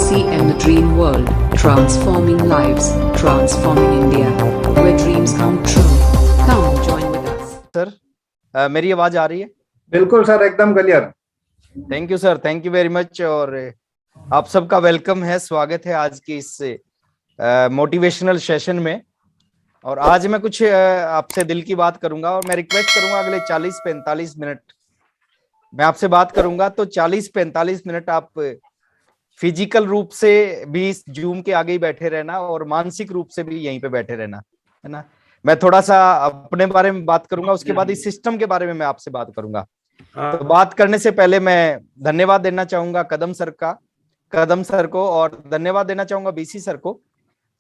BCM the Dream World, transforming lives, transforming India, where dreams come true. Come join with us. Sir मेरी आवाज आ रही है? बिल्कुल sir, एकदम clear. Thank you sir, thank you very much. और आप सबका वेलकम है, स्वागत है आज की इस मोटिवेशनल सेशन में। और आज मैं कुछ आपसे दिल की बात करूंगा और मैं रिक्वेस्ट करूंगा अगले 40-45 मिनट मैं आपसे बात करूंगा। तो 40-45 मिनट आप फिजिकल रूप से भी इस जूम के आगे ही बैठे रहना और मानसिक रूप से भी यहीं पे बैठे रहना, है ना। मैं थोड़ा सा अपने बारे में बात करूंगा, उसके बाद इस सिस्टम के बारे में मैं आपसे बात करूंगा। तो बात करने से पहले मैं धन्यवाद देना चाहूंगा कदम सर को, और धन्यवाद देना चाहूंगा बीसी सर को,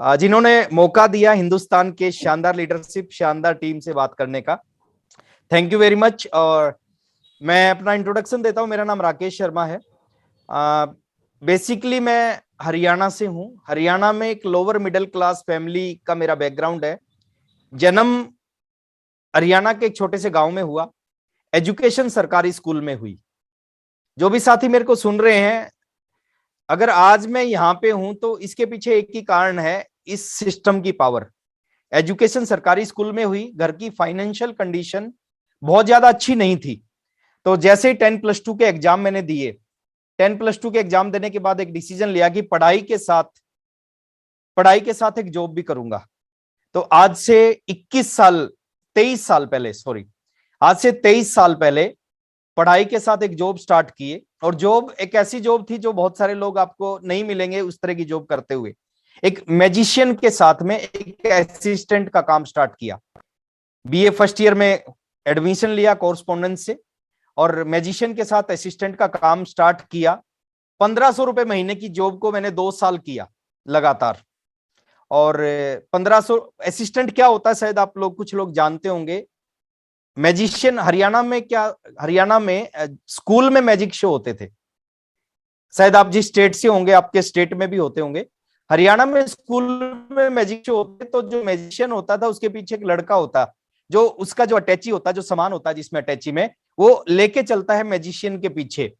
जिन्होंने मौका दिया हिंदुस्तान के शानदार लीडरशिप, शानदार टीम से बात करने का। Thank you very much. और मैं अपना इंट्रोडक्शन देता हूं। मेरा नाम राकेश शर्मा है। बेसिकली मैं हरियाणा से हूं। हरियाणा में एक लोअर मिडिल क्लास फैमिली का मेरा बैकग्राउंड है। जन्म हरियाणा के एक छोटे से गांव में हुआ, एजुकेशन सरकारी स्कूल में हुई। जो भी साथी मेरे को सुन रहे हैं, अगर आज मैं यहाँ पे हूं तो इसके पीछे एक ही कारण है, इस सिस्टम की पावर। एजुकेशन सरकारी स्कूल में हुई, घर की फाइनेंशियल कंडीशन बहुत ज्यादा अच्छी नहीं थी। तो जैसे ही 10+2 के एग्जाम मैंने दिए, 10+2 के एग्जाम देने के बाद एक डिसीजन लिया कि पढ़ाई के साथ एक जॉब भी करूंगा। तो आज से 23 साल पहले पढ़ाई के साथ एक जॉब स्टार्ट किए। और जॉब एक ऐसी जॉब थी जो बहुत सारे लोग आपको नहीं मिलेंगे उस तरह की जॉब करते हुए। एक मैजिशियन के साथ में एक असिस्टेंट का काम स्टार्ट किया। बीए फर्स्ट ईयर में एडमिशन लिया कॉरस्पॉन्डेंस से, और मैजिशियन के साथ असिस्टेंट का काम स्टार्ट किया। 1500 रुपए महीने की जॉब को मैंने 2 साल किया लगातार। और 1500 असिस्टेंट क्या होता है शायद आप लोग कुछ लोग जानते होंगे। मैजिशियन हरियाणा में स्कूल में मैजिक शो होते थे। शायद आप जिस स्टेट से होंगे आपके स्टेट में भी होते होंगे। हरियाणा में स्कूल में मैजिक शो होते, तो जो मैजिशियन होता था उसके पीछे एक लड़का होता, जो उसका जो अटैची होता है, जो सामान होता है जिसमें अटैची में, वो लेके चलता है मैजिशियन के पीछे।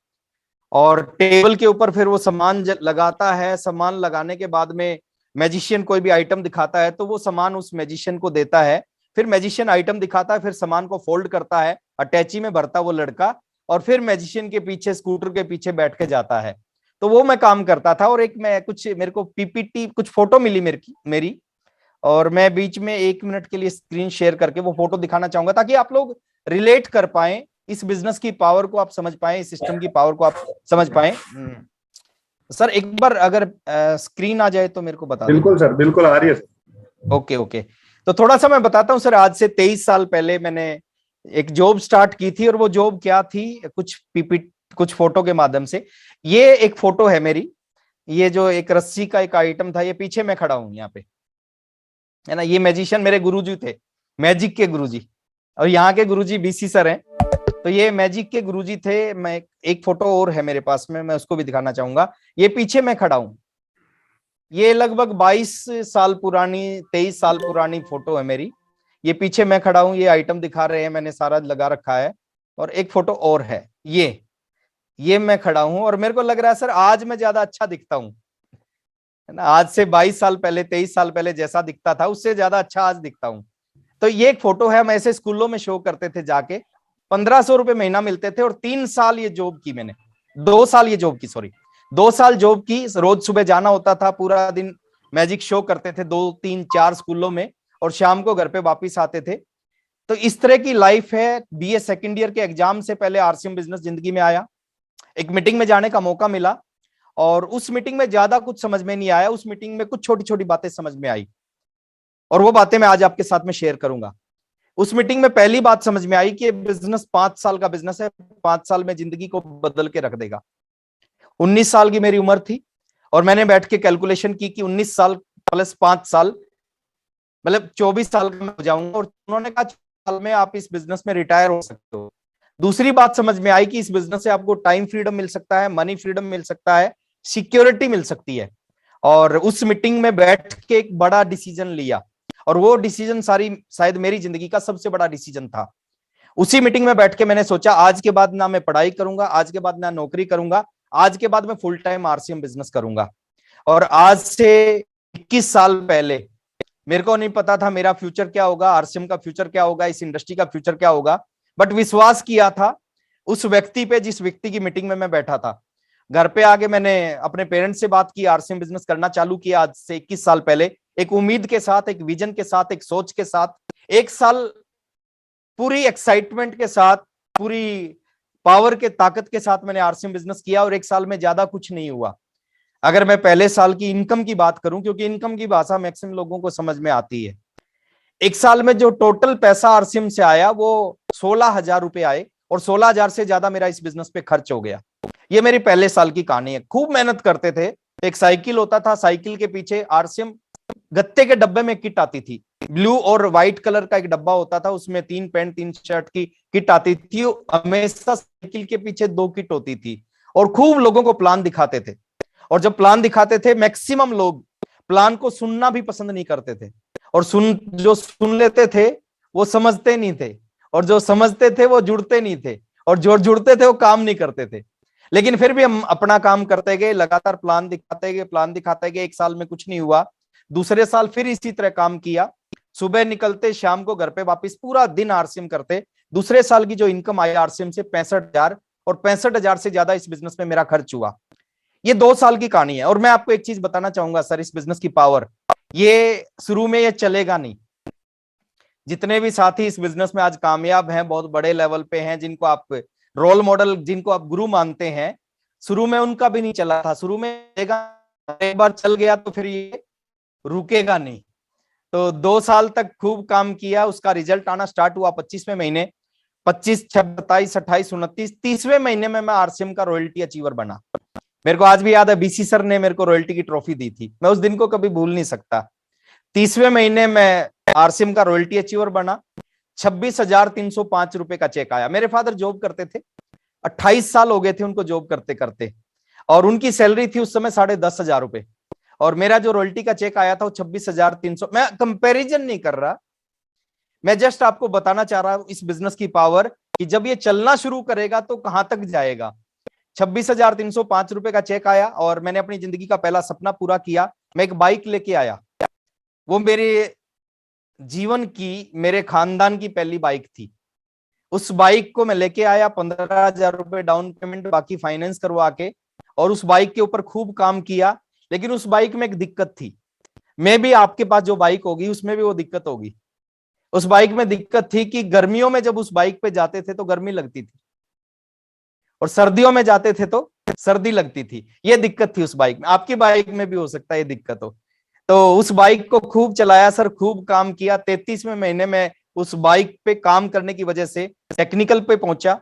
और टेबल के ऊपर फिर वो सामान लगाता है। सामान लगाने के बाद में मैजिशियन कोई भी आइटम दिखाता है तो वो सामान उस मैजिशियन को देता है। फिर मैजिशियन आइटम दिखाता है, फिर सामान को फोल्ड करता है, अटैची में भरता वो लड़का, और फिर मैजिशियन के पीछे स्कूटर के पीछे बैठ के जाता है। तो वो मैं काम करता था। और मेरे को पीपीटी कुछ फोटो मिली मेरी, और मैं बीच में 1 मिनट के लिए स्क्रीन शेयर करके वो फोटो दिखाना चाहूंगा, ताकि आप लोग रिलेट कर पाए, इस बिजनेस की पावर को आप समझ पाए, इस सिस्टम की पावर को आप समझ पाए। सर एक बार अगर स्क्रीन आ जाए तो मेरे को बता। बिल्कुल सर, बिल्कुल आ रही है सर। ओके। तो थोड़ा सा मैं बताता हूँ सर। आज से 23 साल पहले मैंने एक जॉब स्टार्ट की थी, और वो जॉब क्या थी, कुछ फोटो के माध्यम से। ये एक फोटो है मेरी, ये जो एक रस्सी का एक आइटम था, ये पीछे मैं खड़ा हूं यहाँ पे, है ना। ये मैजिशियन मेरे गुरुजी थे, मैजिक के गुरुजी, और यहाँ के गुरुजी बीसी सर हैं। तो ये मैजिक के गुरुजी थे। मैं एक फोटो और है मेरे पास में, मैं उसको भी दिखाना चाहूंगा। ये पीछे मैं खड़ा हूं, ये लगभग 22 साल पुरानी, 23 साल पुरानी फोटो है मेरी। ये पीछे मैं खड़ा हूं, ये आइटम दिखा रहे हैं, मैंने सारा लगा रखा है। और एक फोटो और है, ये मैं खड़ा हूं, और मेरे को लग रहा है सर आज मैं ज्यादा अच्छा दिखता हूं, है ना। आज से 22 साल पहले, 23 साल पहले जैसा दिखता था उससे ज्यादा अच्छा आज दिखता हूं। तो ये एक फोटो है। हम ऐसे स्कूलों में शो करते थे जाके, 1500 रुपए महीना मिलते थे। और 3 साल ये जॉब की मैंने, 2 साल ये जॉब की, सॉरी 2 साल जॉब की। रोज सुबह जाना होता था, पूरा दिन मैजिक शो करते थे 2, 3, 4 स्कूलों में, और शाम को घर पे वापिस आते थे। तो इस तरह की लाइफ है। बीए सेकंड ईयर के एग्जाम से पहले आरसीएम बिजनेस जिंदगी में आया। एक मीटिंग में जाने का मौका मिला, और उस मीटिंग में ज्यादा कुछ समझ में नहीं आया। उस मीटिंग में कुछ छोटी छोटी बातें समझ में आई, और वो बातें मैं आज आपके साथ में शेयर करूंगा। उस मीटिंग में पहली बात समझ में आई कि बिजनेस 5 साल का बिजनेस है, 5 साल में जिंदगी को बदल के रख देगा। 19 साल की मेरी उम्र थी, और मैंने बैठ के कैलकुलेशन की कि 19 साल प्लस 5 साल मतलब 24 साल का हो जाऊंगा। और उन्होंने कहा 4 साल में आप इस बिजनेस में रिटायर हो सकते हो। दूसरी बात समझ में आई कि इस बिजनेस से आपको टाइम फ्रीडम मिल सकता है, मनी फ्रीडम मिल सकता है, सिक्योरिटी मिल सकती है। और उस मीटिंग में बैठ के एक बड़ा डिसीजन लिया, और वो डिसीजन शायद मेरी जिंदगी का सबसे बड़ा डिसीजन था। उसी मीटिंग में बैठ के मैंने सोचा आज के बाद ना मैं पढ़ाई करूंगा, आज के बाद ना नौकरी करूंगा, आज के बाद मैं फुल टाइम आरसीएम बिजनेस करूंगा। और आज से 21 साल पहले मेरे को नहीं पता था मेरा फ्यूचर क्या होगा, आरसीएम का फ्यूचर क्या होगा, इस इंडस्ट्री का फ्यूचर क्या होगा, बट विश्वास किया था उस व्यक्ति पे जिस व्यक्ति की मीटिंग में मैं बैठा था। घर पे आके मैंने अपने पेरेंट्स से बात की, आरसीएम बिजनेस करना चालू किया आज से 21 साल पहले, एक उम्मीद के साथ, एक विजन के साथ, एक सोच के साथ। एक साल पूरी एक्साइटमेंट के साथ, पूरी पावर के ताकत के साथ मैंने आरसीएम बिजनेस किया, और एक साल में ज्यादा कुछ नहीं हुआ। अगर मैं पहले साल की इनकम की बात करूं, क्योंकि इनकम की भाषा मैक्सिमम लोगों को समझ में आती है, एक साल में जो टोटल पैसा आरसीएम से आया वो 16,000 रुपए आए, और 16,000 से ज्यादा मेरा इस बिजनेस पे खर्च हो गया। ये मेरी पहले साल की कहानी है। खूब मेहनत करते थे। एक साइकिल होता था, साइकिल के पीछे आरसीएम गत्ते के डब्बे में किट आती थी, ब्लू और व्हाइट कलर का एक डब्बा होता था, उसमें 3 पैंट 3 शर्ट की किट आती थी। हमेशा साइकिल के पीछे 2 किट होती थी, और खूब लोगों को प्लान दिखाते थे। और जब प्लान दिखाते थे, मैक्सिमम लोग प्लान को सुनना भी पसंद नहीं करते थे, और जो सुन लेते थे वो समझते नहीं थे, और जो समझते थे वो जुड़ते नहीं थे, और जो जुड़ते थे वो काम नहीं करते थे। लेकिन फिर भी हम अपना काम करते गए, लगातार प्लान दिखाते गए। एक साल में कुछ नहीं हुआ, दूसरे साल फिर इसी तरह काम किया, सुबह निकलते शाम को घर पे वापस, पूरा दिन आरसीएम करते। दूसरे साल की जो इनकम आई आरसीएम से 65,000, और 65,000 से ज्यादा इस बिजनेस में मेरा खर्च हुआ। ये 2 साल की कहानी है। और मैं आपको एक चीज बताना चाहूंगा सर, इस बिजनेस की पावर, ये शुरू में ये चलेगा नहीं। जितने भी साथी इस बिजनेस में आज कामयाब हैं, बहुत बड़े लेवल पे हैं, जिनको आप रोल मॉडल, जिनको आप गुरु मानते हैं, शुरू में उनका भी नहीं चला था। शुरू में एक बार चल गया तो फिर ये रुकेगा नहीं। तो 2 साल तक खूब काम किया, उसका रिजल्ट आना स्टार्ट हुआ 25वें महीने। 25, 26, 27, 28, 29, 30वें महीने में मैं आरसीएम का रॉयल्टी अचीवर बना। मेरे को आज भी याद है, बीसी सर ने मेरे को रॉयल्टी की ट्रॉफी दी थी, मैं उस दिन को कभी भूल नहीं सकता। 30वें महीने में आरसीएम का रॉयल्टी अचीवर बना। 26,305 रुपए का चेक आया। मेरे फादर जॉब करते थे, 28 साल हो गए थे उनको जॉब करते करते, और उनकी सैलरी थी उस समय 10,500 रुपए, और मेरा जो रॉयल्टी का चेक आया था वो 26,300। मैं कंपैरिजन नहीं कर रहा, मैं जस्ट आपको बताना चाह रहा हूं इस बिजनेस की पावर, कि जब ये चलना शुरू करेगा तो कहां तक जाएगा। 26,305 रुपए का चेक आया, और मैंने अपनी जिंदगी का पहला सपना पूरा किया। मैं एक बाइक लेके आया, वो मेरे जीवन की, मेरे खानदान की पहली बाइक थी। उस बाइक को मैं लेके आया, 15,000 रुपए डाउन पेमेंट, बाकी फाइनेंस करवा के, और उस बाइक के ऊपर खूब काम किया। लेकिन उस बाइक में एक दिक्कत थी, मैं भी आपके पास जो बाइक होगी उसमें भी वो दिक्कत होगी। उस बाइक में दिक्कत थी कि गर्मियों में जब उस बाइक पे जाते थे तो गर्मी लगती थी, और सर्दियों में जाते थे तो सर्दी लगती थी। ये दिक्कत थी उस बाइक में। आपकी बाइक में भी हो सकता है ये दिक्कत हो। तो उस बाइक को खूब चलाया सर, खूब काम किया। 33वें महीने में उस बाइक पे काम करने की वजह से टेक्निकल पे पहुंचा,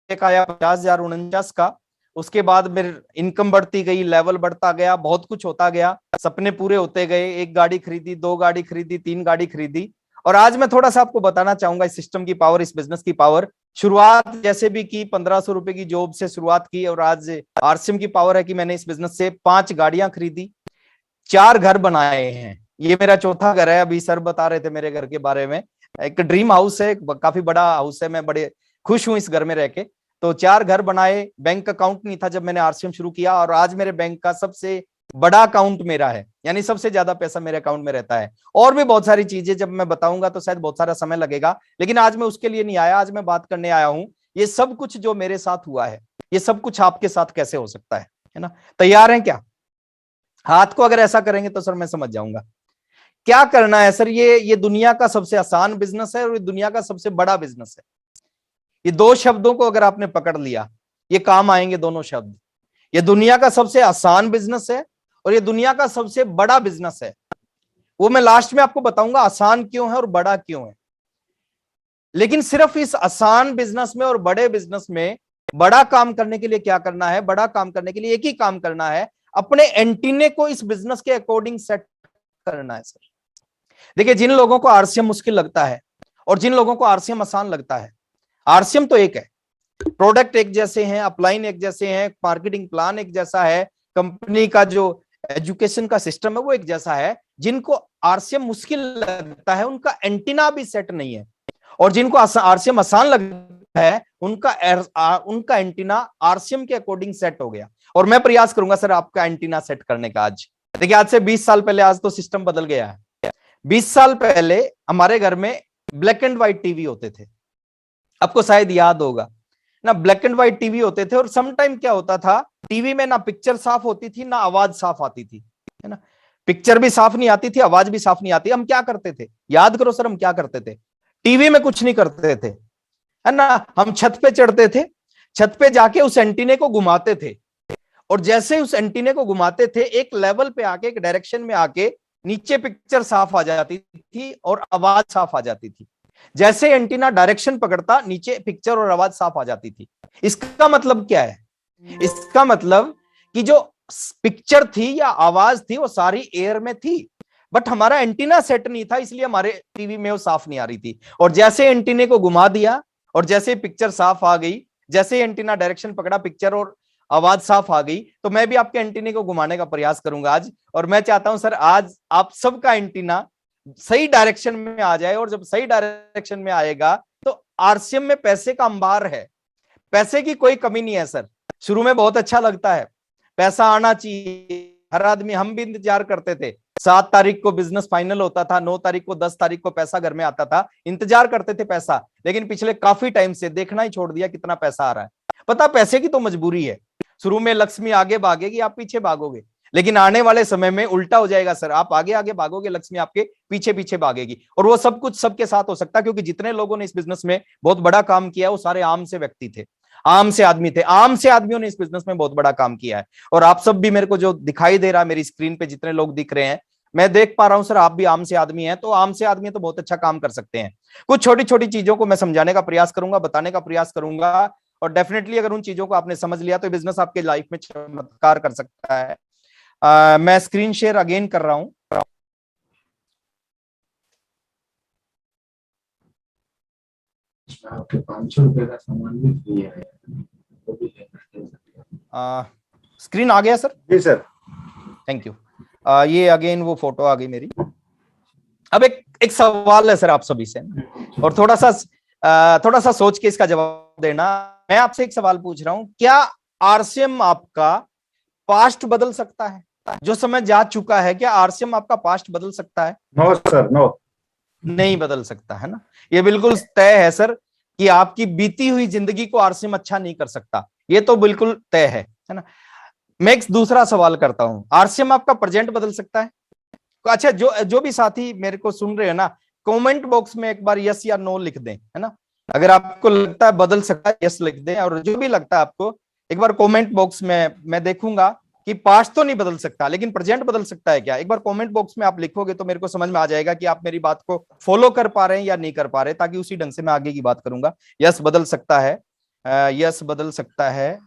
आया 50,049 का। उसके बाद मेरी इनकम बढ़ती गई, लेवल बढ़ता गया, बहुत कुछ होता गया, सपने पूरे होते गए। 1 गाड़ी खरीदी, 2 गाड़ी खरीदी, 3 गाड़ी खरीदी। और आज मैं थोड़ा सा आपको बताना चाहूंगा इस सिस्टम की पावर, इस बिजनेस की पावर। शुरुआत जैसे भी की, 1,500 रुपए की जॉब से शुरुआत की, और आज आरसीएम की पावर है कि मैंने इस बिजनेस से 5 गाड़ियां खरीदी, 4 घर बनाए हैं। ये मेरा चौथा घर है। अभी सर बता रहे थे मेरे घर के बारे में, एक ड्रीम हाउस है, काफी बड़ा हाउस है, मैं बड़े खुश हूं इस घर में रह के। तो 4 घर बनाए। बैंक अकाउंट नहीं था जब मैंने आरसीएम शुरू किया, और आज मेरे बैंक का सबसे बड़ा अकाउंट मेरा है, यानी सबसे ज्यादा पैसा मेरे अकाउंट में रहता है। और भी बहुत सारी चीजें जब मैं बताऊंगा तो शायद बहुत सारा समय लगेगा, लेकिन आज मैं उसके लिए नहीं आया, आज मैं बात करने आया हूं ये सब कुछ जो मेरे साथ हुआ है, ये सब कुछ आपके साथ कैसे हो सकता है ना। तैयार हैं क्या? हाथ को अगर ऐसा करेंगे तो सर मैं समझ जाऊंगा क्या करना है। सर ये दुनिया का सबसे आसान बिजनेस है, और ये दुनिया का सबसे बड़ा बिजनेस है। ये 2 शब्दों को अगर आपने पकड़ लिया, ये काम आएंगे दोनों शब्द। ये दुनिया का सबसे आसान बिजनेस है, और ये दुनिया का सबसे बड़ा बिजनेस है। वो मैं लास्ट में आपको बताऊंगा आसान क्यों है और बड़ा क्यों है। लेकिन सिर्फ इस आसान बिजनेस में और बड़े बिजनेस में बड़ा काम करने के लिए क्या करना है? बड़ा काम करने के लिए एक ही काम करना है, अपने एंटीने को इस बिजनेस के अकॉर्डिंग सेट करना है। सर देखिए, जिन लोगों को आरसीएम मुश्किल लगता है और जिन लोगों को आरसीएम आसान लगता है, आरसीएम तो एक है, प्रोडक्ट एक जैसे हैं, अपलाइन एक जैसे हैं, मार्केटिंग प्लान एक जैसा है, कंपनी का जो एजुकेशन का सिस्टम है वो एक जैसा है। जिनको आरसीएम मुश्किल लगता है उनका एंटीना भी सेट नहीं है, और जिनको आरसीएम आसान लगता है उनका एंटीना आरसीएम के अकॉर्डिंग सेट हो गया। और मैं प्रयास करूंगा सर आपका एंटीना सेट करने का। आज देखिए, आज से 20 साल पहले, आज तो सिस्टम बदल गया है। 20 साल पहले हमारे घर में ब्लैक एंड व्हाइट टीवी होते थे, आपको शायद याद होगा ना, ब्लैक एंड व्हाइट टीवी होते थे। और समटाइम क्या होता था, टीवी में ना पिक्चर साफ होती थी ना आवाज साफ आती थी, है ना। पिक्चर भी साफ नहीं आती थी, आवाज भी साफ नहीं आती। हम क्या करते थे, याद करो सर, हम क्या करते थे? टीवी में कुछ नहीं करते थे, है ना। हम छत पे चढ़ते थे, छत पे जाके उस एंटीने को घुमाते थे, और जैसे उस एंटीने को घुमाते थे, एक लेवल पे आके, एक डायरेक्शन में आके, नीचे पिक्चर साफ आ जाती थी और आवाज साफ आ जाती थी। जैसे एंटीना डायरेक्शन पकड़ता, नीचे पिक्चर और आवाज साफ आ जाती थी। इसका मतलब क्या है? इसका मतलब कि जो पिक्चर थी या आवाज थी वो सारी एयर में थी, बट हमारा एंटीना सेट नहीं था, इसलिए हमारे टीवी में वो साफ नहीं आ रही थी। और जैसे एंटीने को घुमा दिया और जैसे पिक्चर साफ आ गई, जैसे एंटीना डायरेक्शन पकड़ा, पिक्चर और आवाज साफ आ गई, तो मैं भी आपके एंटीने को घुमाने का प्रयास करूंगा आज। और मैं चाहता हूं सर, आज आप सबका एंटीना सही डायरेक्शन में आ जाए, और जब सही डायरेक्शन में आएगा तो आरसीएम में पैसे का अंबार है, पैसे की कोई कमी नहीं है सर। शुरू में बहुत अच्छा लगता है, पैसा आना चाहिए, हर आदमी, हम भी इंतजार करते थे। 7 तारीख को बिजनेस फाइनल होता था, 9 तारीख को, 10 तारीख को पैसा घर में आता था, इंतजार करते थे पैसा। लेकिन पिछले काफी टाइम से देखना ही छोड़ दिया कितना पैसा आ रहा है। पता, पैसे की तो मजबूरी है। शुरू में लक्ष्मी आगे भागेगी, आप पीछे भागोगे, लेकिन आने वाले समय में उल्टा हो जाएगा सर, आप आगे आगे भागोगे, लक्ष्मी आपके पीछे पीछे भागेगी। और वो सब कुछ सबके साथ हो सकता है, क्योंकि जितने लोगों ने इस बिजनेस में बहुत बड़ा काम किया वो सारे आम से व्यक्ति थे, आम से आदमी थे। आम से आदमियों ने इस बिजनेस में बहुत बड़ा काम किया है। और आप सब भी, मेरे को जो दिखाई दे रहा है मेरी स्क्रीन पे, जितने लोग दिख रहे हैं, मैं देख पा रहा हूं सर, आप भी आम से आदमी हैं। तो आम से आदमी तो बहुत अच्छा काम कर सकते हैं। कुछ छोटी छोटी चीजों को मैं समझाने का प्रयास करूंगा, बताने का प्रयास करूंगा, और डेफिनेटली अगर उन चीजों को आपने समझ लिया तो बिजनेस आपके लाइफ में चमत्कार कर सकता है। मैं स्क्रीन शेयर अगेन कर रहा हूं। आपके 500 रुपए का सामान भी फ्री है, वो भी स्क्रीन आ गया सर? जी सर, थैंक यू। ये अगेन वो फोटो आ गई मेरी। अब एक सवाल है सर आप सभी से, और थोड़ा सा सोच के इसका जवाब देना। मैं आपसे एक सवाल पूछ रहा हूं, क्या आरसीएम आपका पास्ट बदल सकता है? जो समय जा चुका है, क्या आरसीएम आपका पास्ट बदल सकता है? नो सर, नो, नहीं बदल सकता, है ना। ये बिल्कुल तय है सर कि आपकी बीती हुई जिंदगी को आरसीएम अच्छा नहीं कर सकता, ये तो बिल्कुल तय है ना। मैं एक दूसरा सवाल करता हूं, आरसीएम आपका प्रेजेंट बदल सकता है? अच्छा, जो भी साथी मेरे को सुन रहे हैं ना, कमेंट बॉक्स में एक बार यस या नो लिख दें, है ना। अगर आपको लगता है बदल सकता है, यस लिख दें, और जो भी लगता है आपको, एक बार कमेंट बॉक्स में मैं देखूंगा कि पास्ट तो नहीं बदल सकता, लेकिन प्रेजेंट बदल सकता है क्या। एक बार कमेंट बॉक्स में आप लिखोगे तो मेरे को समझ में आ जाएगा कि आप मेरी बात को फॉलो कर पा रहे हैं या नहीं कर पा रहे, ताकि उसी ढंग से मैं आगे की बात करूंगा। यस बदल सकता है, यस बदल सकता है।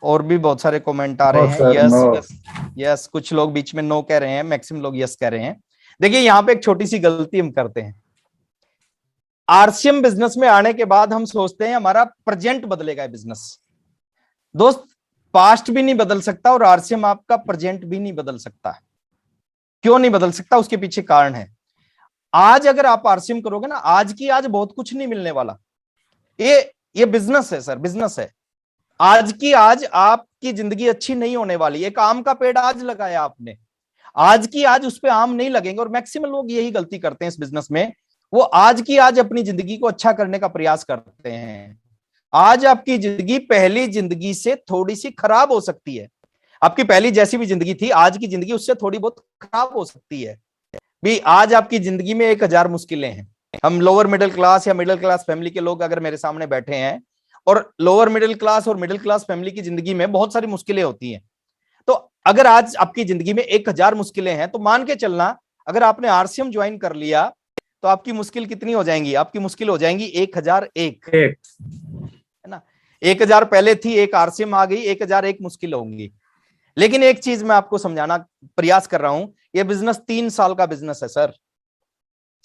और भी बहुत सारे कमेंट आ रहे हैं। यस, यस, कुछ लोग बीच में नो कह रहे हैं, मैक्सिमम लोग यस कह रहे हैं। देखिए, यहाँ पे एक छोटी सी गलती हम करते हैं। आरसीएम बिजनेस में आने के बाद हम सोचते हैं हमारा प्रेजेंट बदलेगा बिजनेस। दोस्त, पास्ट भी नहीं बदल सकता और आरसीएम आपका प्रेजेंट भी नहीं बदल सकता। क्यों नहीं बदल सकता? उसके पीछे कारण है। आज अगर आप आरसीएम करोगे ना, आज की आज बहुत कुछ नहीं मिलने वाला। ये बिजनेस है सर, बिजनेस है। आज की आज आपकी जिंदगी अच्छी नहीं होने वाली। एक आम का पेड़ आज लगाया आपने, आज की आज उस पे आम नहीं लगेंगे। और मैक्सिमम लोग यही गलती करते हैं इस बिजनेस में, वो आज की आज अपनी जिंदगी को अच्छा करने का प्रयास करते हैं। आज आपकी जिंदगी पहली जिंदगी से थोड़ी सी खराब हो सकती है। आपकी पहली जैसी भी जिंदगी थी, आज की जिंदगी उससे थोड़ी बहुत खराब हो सकती है भी। आज आपकी जिंदगी में 1000 मुश्किलें हैं। हम लोअर मिडिल क्लास या मिडिल क्लास फैमिली के लोग अगर मेरे सामने बैठे हैं, और लोअर मिडिल क्लास और मिडिल क्लास फैमिली की जिंदगी में बहुत सारी मुश्किलें होती हैं। तो अगर आज आपकी जिंदगी में 1000 मुश्किलें हैं, तो मान के चलना अगर आपने आरसीएम ज्वाइन कर लिया तो आपकी मुश्किल कितनी हो जाएंगी? आपकी मुश्किल हो जाएंगी 1001, है ना। 1000 पहले थी, एक आरसीएम आ गई, 1001 मुश्किल होंगी। लेकिन एक चीज मैं आपको समझाना प्रयास कर रहा हूं, यह बिजनेस 3 साल का बिजनेस है सर।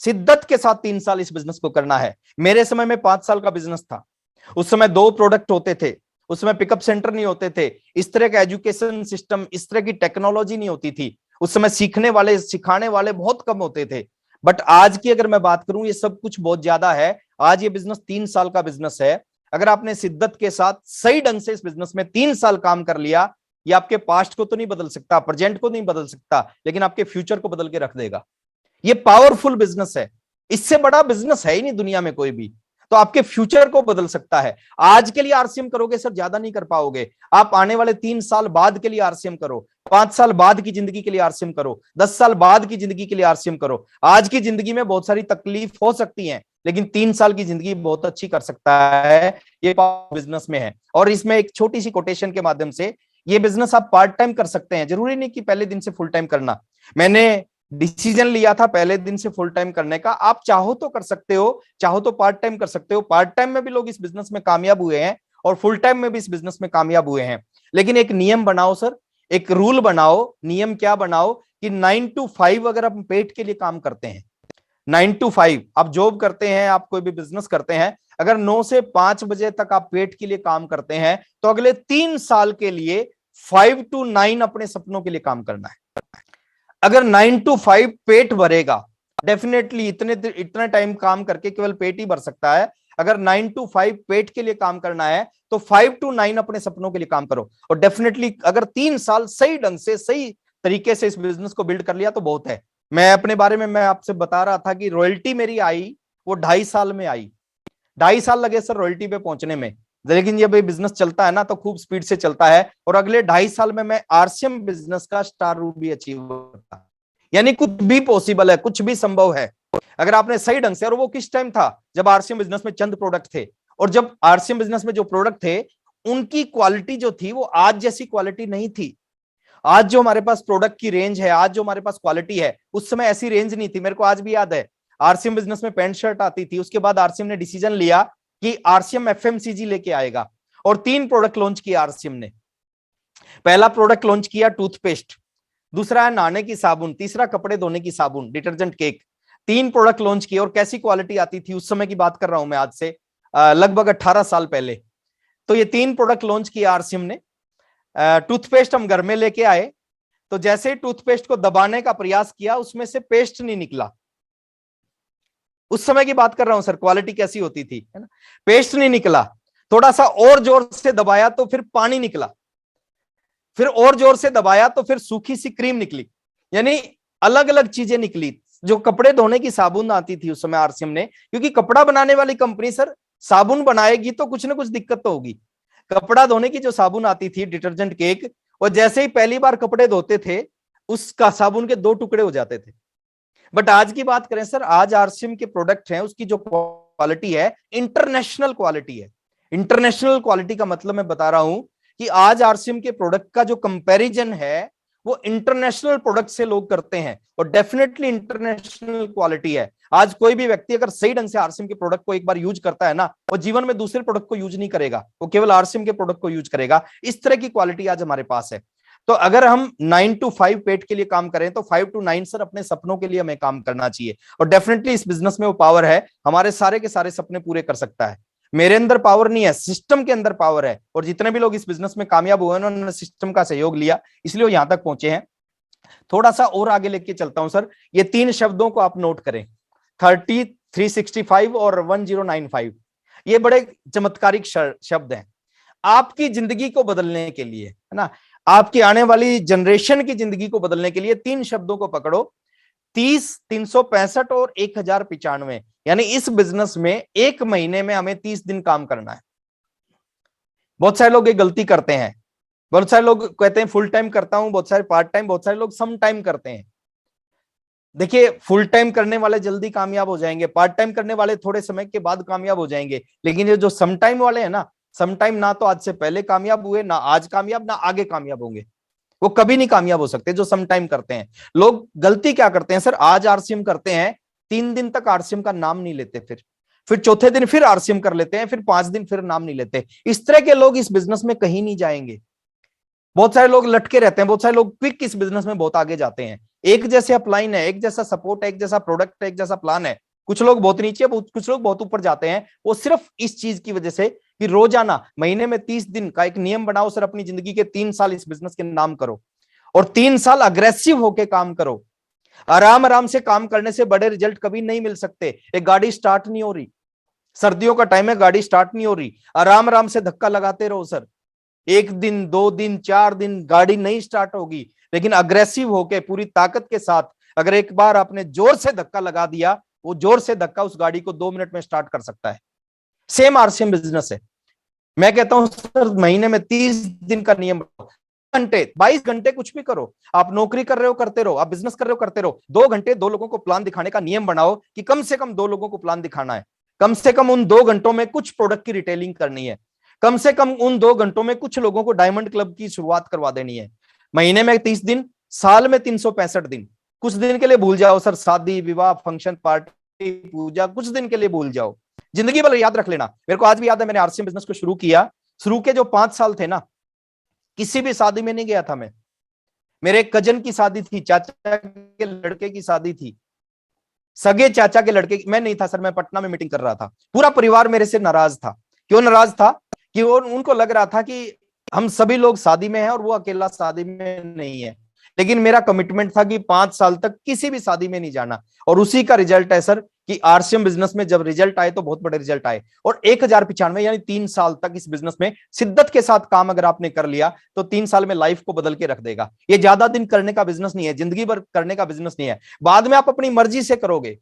शिद्दत के साथ 3 साल इस बिजनेस को करना है। मेरे समय में 5 साल का बिजनेस था। उस समय 2 प्रोडक्ट होते थे, उस समय पिकअप सेंटर नहीं होते थे, इस तरह का एजुकेशन सिस्टम, इस तरह की टेक्नोलॉजी नहीं होती थी। उस समय सीखने वाले, सिखाने वाले बहुत कम होते थे। बट आज की अगर मैं बात करूं, ये सब कुछ बहुत ज्यादा है। आज ये बिजनेस 3 साल का बिजनेस है। अगर आपने शिद्दत के साथ सही ढंग से इस बिजनेस में 3 साल काम कर लिया, ये आपके पास्ट को तो नहीं बदल सकता, प्रेजेंट को नहीं बदल सकता, लेकिन आपके फ्यूचर को बदल के रख देगा। ये पावरफुल बिजनेस है, इससे बड़ा बिजनेस है ही नहीं दुनिया में कोई भी। तो आपके फ्यूचर को बदल सकता है। आज के लिए आरसीएम करोगे सर, ज्यादा नहीं कर पाओगे। आप आने वाले 3 साल बाद के लिए आरसीएम करो, 5 साल बाद की जिंदगी के लिए आरसीएम करो, 10 साल बाद की जिंदगी के लिए आरसीएम करो। आज की जिंदगी में बहुत सारी तकलीफ हो सकती है, लेकिन 3 साल की जिंदगी बहुत अच्छी कर सकता है। ये बिजनेस में है। और इसमें एक छोटी सी कोटेशन के माध्यम से, ये बिजनेस आप पार्ट टाइम कर सकते हैं, जरूरी नहीं कि पहले दिन से फुल टाइम करना। मैंने डिसीजन लिया था पहले दिन से फुल टाइम करने का। आप चाहो तो कर सकते हो, चाहो तो पार्ट टाइम कर सकते हो। पार्ट टाइम में भी लोग इस बिजनेस में कामयाब हुए हैं और फुल टाइम में भी इस बिजनेस में कामयाब हुए हैं। लेकिन एक नियम बनाओ सर, एक रूल बनाओ। नियम क्या बनाओ कि 9 to 5 अगर आप पेट के लिए काम करते हैं, 9 to 5 आप जॉब करते हैं, आप कोई भी बिजनेस करते हैं, अगर 9 से 5 बजे तक आप पेट के लिए काम करते हैं, तो अगले 3 साल के लिए 5 to 9 अपने सपनों के लिए काम करना है। अगर 9 to 5 पेट भरेगा, डेफिनेटली इतने टाइम काम करके केवल पेट ही भर सकता है। अगर 9 to 5 पेट के लिए काम करना है, तो 5 to 9 अपने सपनों के लिए काम करो। और डेफिनेटली अगर 3 साल सही ढंग से, सही तरीके से इस बिजनेस को बिल्ड कर लिया तो बहुत है। मैं अपने बारे में मैं आपसे बता रहा था कि रॉयल्टी मेरी आई वो 2.5 साल में आई। 2.5 साल लगे सर रॉयल्टी पे पहुंचने में, लेकिन ये भाई बिजनेस चलता है ना तो खूब स्पीड से चलता है। और अगले 2.5 साल में मैं आरसीएम बिजनेस का स्टार रूट भी अचीव करता। यानी कुछ भी पॉसिबल है, कुछ भी संभव है अगर आपने सही ढंग से। और वो किस टाइम था, जब आरसीएम बिजनेस में चंद प्रोडक्ट थे, और जब आरसीएम बिजनेस में जो प्रोडक्ट थे उनकी क्वालिटी जो थी वो आज जैसी क्वालिटी नहीं थी। आज जो हमारे पास प्रोडक्ट की रेंज है, आज जो हमारे पास क्वालिटी है, उस समय ऐसी रेंज नहीं थी। मेरे को आज भी याद है, आरसीएम बिजनेस में पैंट शर्ट आती थी। उसके बाद आरसीएम ने डिसीजन लिया कि आरसीएम एफएमसीजी लेके आएगा, और 3 प्रोडक्ट लॉन्च किया आरसीएम ने। पहला प्रोडक्ट लॉन्च किया टूथपेस्ट, दूसरा है नहाने की साबुन, तीसरा कपड़े धोने की साबुन, डिटर्जेंट केक। 3 प्रोडक्ट लॉन्च किए, और कैसी क्वालिटी आती थी उस समय की बात कर रहा हूं मैं, आज से लगभग 18 साल पहले। तो ये 3 प्रोडक्ट लॉन्च किया आरसीएम ने। टूथपेस्ट हम घर में लेके आए, तो जैसे ही टूथपेस्ट को दबाने का प्रयास किया, उसमें से पेस्ट नहीं निकला। उस समय की बात कर रहा हूं सर, क्वालिटी कैसी होती थी, है ना। पेस्ट नहीं निकला, थोड़ा सा और जोर से दबाया तो फिर पानी निकला, फिर और जोर से दबाया तो फिर सूखी सी क्रीम निकली। यानी अलग अलग चीजें निकली। जो कपड़े धोने की साबुन आती थी उस समय आरसीएम ने, क्योंकि कपड़ा बनाने वाली कंपनी सर साबुन बनाएगी तो कुछ ना कुछ दिक्कत तो होगी। कपड़ा धोने की जो साबुन आती थी डिटर्जेंट केक, और जैसे ही पहली बार कपड़े धोते थे, उसका साबुन के 2 टुकड़े हो जाते थे। बट आज की बात करें सर, आज आरसीएम के प्रोडक्ट हैं, उसकी जो क्वालिटी है इंटरनेशनल क्वालिटी है। इंटरनेशनल क्वालिटी का मतलब मैं बता रहा हूं कि आज आरसीएम के प्रोडक्ट का जो कंपैरिजन है वो इंटरनेशनल प्रोडक्ट से लोग करते हैं, और डेफिनेटली इंटरनेशनल क्वालिटी है। आज कोई भी व्यक्ति अगर सही ढंग से आरसीएम के प्रोडक्ट को एक बार यूज करता है ना, वो जीवन में दूसरे प्रोडक्ट को यूज नहीं करेगा, वो केवल आरसीएम के प्रोडक्ट को यूज करेगा। इस तरह की क्वालिटी आज हमारे पास है। तो अगर हम 9 to 5 पेट के लिए काम करें, तो 5 to 9 सर अपने सपनों के लिए हमें काम करना चाहिए। और डेफिनेटली इस बिजनेस में वो पावर है, हमारे सारे के सारे सपने पूरे कर सकता है। मेरे अंदर पावर नहीं है, सिस्टम के अंदर पावर है। और जितने भी लोग इस बिजनेस में कामयाब हुए हैं, उन्होंने सिस्टम का सहयोग लिया, इसलिए वो यहां तक पहुंचे हैं। थोड़ा सा और आगे लेके चलता हूं सर। ये 3 शब्दों को आप नोट करें, 30, 365 और 1095। ये बड़े चमत्कारिक शब्द हैं आपकी जिंदगी को बदलने के लिए, है ना। आपकी आने वाली जनरेशन की जिंदगी को बदलने के लिए 3 शब्दों को पकड़ो, 30, 365 और 1095। यानी इस बिजनेस में 1 महीने में हमें 30 दिन काम करना है। बहुत सारे लोग ये गलती करते हैं। बहुत सारे लोग कहते हैं फुल टाइम करता हूं, बहुत सारे पार्ट टाइम, बहुत सारे लोग सम टाइम करते हैं। देखिए, फुल टाइम करने वाले जल्दी कामयाब हो जाएंगे, पार्ट टाइम करने वाले थोड़े समय के बाद कामयाब हो जाएंगे। लेकिन ये जो सम टाइम वाले हैं ना, सम टाइम ना तो आज से पहले कामयाब हुए, ना आज कामयाब, ना आगे कामयाब होंगे। वो कभी नहीं कामयाब हो सकते जो सम टाइम करते हैं। लोग गलती क्या करते हैं सर, आज आरसीएम करते हैं, 3 दिन तक आरसीएम का नाम नहीं लेते, फिर चौथे दिन फिर आरसीएम कर लेते हैं, फिर 5 दिन फिर नाम नहीं लेते। इस तरह के लोग इस बिजनेस में कहीं नहीं जाएंगे। बहुत सारे लोग लटके रहते हैं, बहुत सारे लोग क्विक इस बिजनेस में बहुत आगे जाते हैं। एक जैसे अपलाइन है, एक जैसा सपोर्ट है, एक जैसा प्रोडक्ट है, एक जैसा प्लान है। कुछ लोग बहुत नीचे, कुछ लोग बहुत ऊपर जाते हैं। वो सिर्फ इस चीज की वजह से कि रोजाना महीने में 30 दिन का एक नियम बनाओ सर, अपनी जिंदगी के 3 साल इस बिजनेस के नाम करो, और 3 साल अग्रेसिव होके काम करो। आराम आराम से काम करने से बड़े रिजल्ट कभी नहीं मिल सकते। एक गाड़ी स्टार्ट नहीं हो रही, सर्दियों का टाइम है, गाड़ी स्टार्ट नहीं हो रही, आराम आराम से धक्का लगाते रहो सर, 1 दिन 2 दिन 4 दिन गाड़ी नहीं स्टार्ट होगी, लेकिन अग्रेसिव होके पूरी ताकत के साथ अगर एक बार आपने जोर से धक्का लगा दिया, वो जोर से धक्का उस गाड़ी को 2 मिनट में स्टार्ट कर सकता है। सेम आरसीएम बिजनेस है। मैं कहता हूं सर महीने में 30 दिन का नियम, घंटे 22 घंटे कुछ भी करो, आप नौकरी कर रहे हो करते रहो, आप बिजनेस कर रहे हो करते रहो, 2 घंटे 2 लोगों को प्लान दिखाने का नियम बनाओ कि कम से कम 2 लोगों को प्लान दिखाना है, कम से कम उन 2 घंटों में कुछ प्रोडक्ट की रिटेलिंग करनी है, कम से कम उन 2 घंटों में कुछ लोगों को डायमंड क्लब की शुरुआत करवा देनी है। महीने में 30 दिन, साल में 365 दिन। कुछ दिन के लिए भूल जाओ सर, शादी विवाह फंक्शन पार्टी पूजा, कुछ दिन के लिए भूल जाओ, जिंदगी भर याद रख लेना। मेरे को आज भी याद है, मैंने आरसीएम बिजनेस को शुरू के जो 5 साल थे ना, किसी भी शादी में नहीं गया था मैं। मेरे एक कजन की शादी थी, चाचा के लड़के की शादी थी, सगे चाचा के लड़के, मैं नहीं था सर, मैं पटना में मीटिंग कर रहा था। पूरा परिवार मेरे से नाराज था। क्यों नाराज था? कि उनको लग रहा था कि हम सभी लोग शादी में हैं और वो अकेला शादी में नहीं है। लेकिन मेरा कमिटमेंट था कि 5 साल तक किसी भी शादी में नहीं जाना, और उसी का रिजल्ट है सर कि आरसीएम बिजनेस में जब रिजल्ट आए तो बहुत बड़े रिजल्ट आए। और 1095 यानी 3 साल तक इस बिजनेस में शिद्दत के साथ काम अगर आपने कर लिया तो 3 साल में लाइफ को बदल के रख देगा। ये ज्यादा दिन करने का बिजनेस नहीं है, जिंदगी भर करने का बिजनेस नहीं है। बाद में आप अपनी मर्जी से करोगे।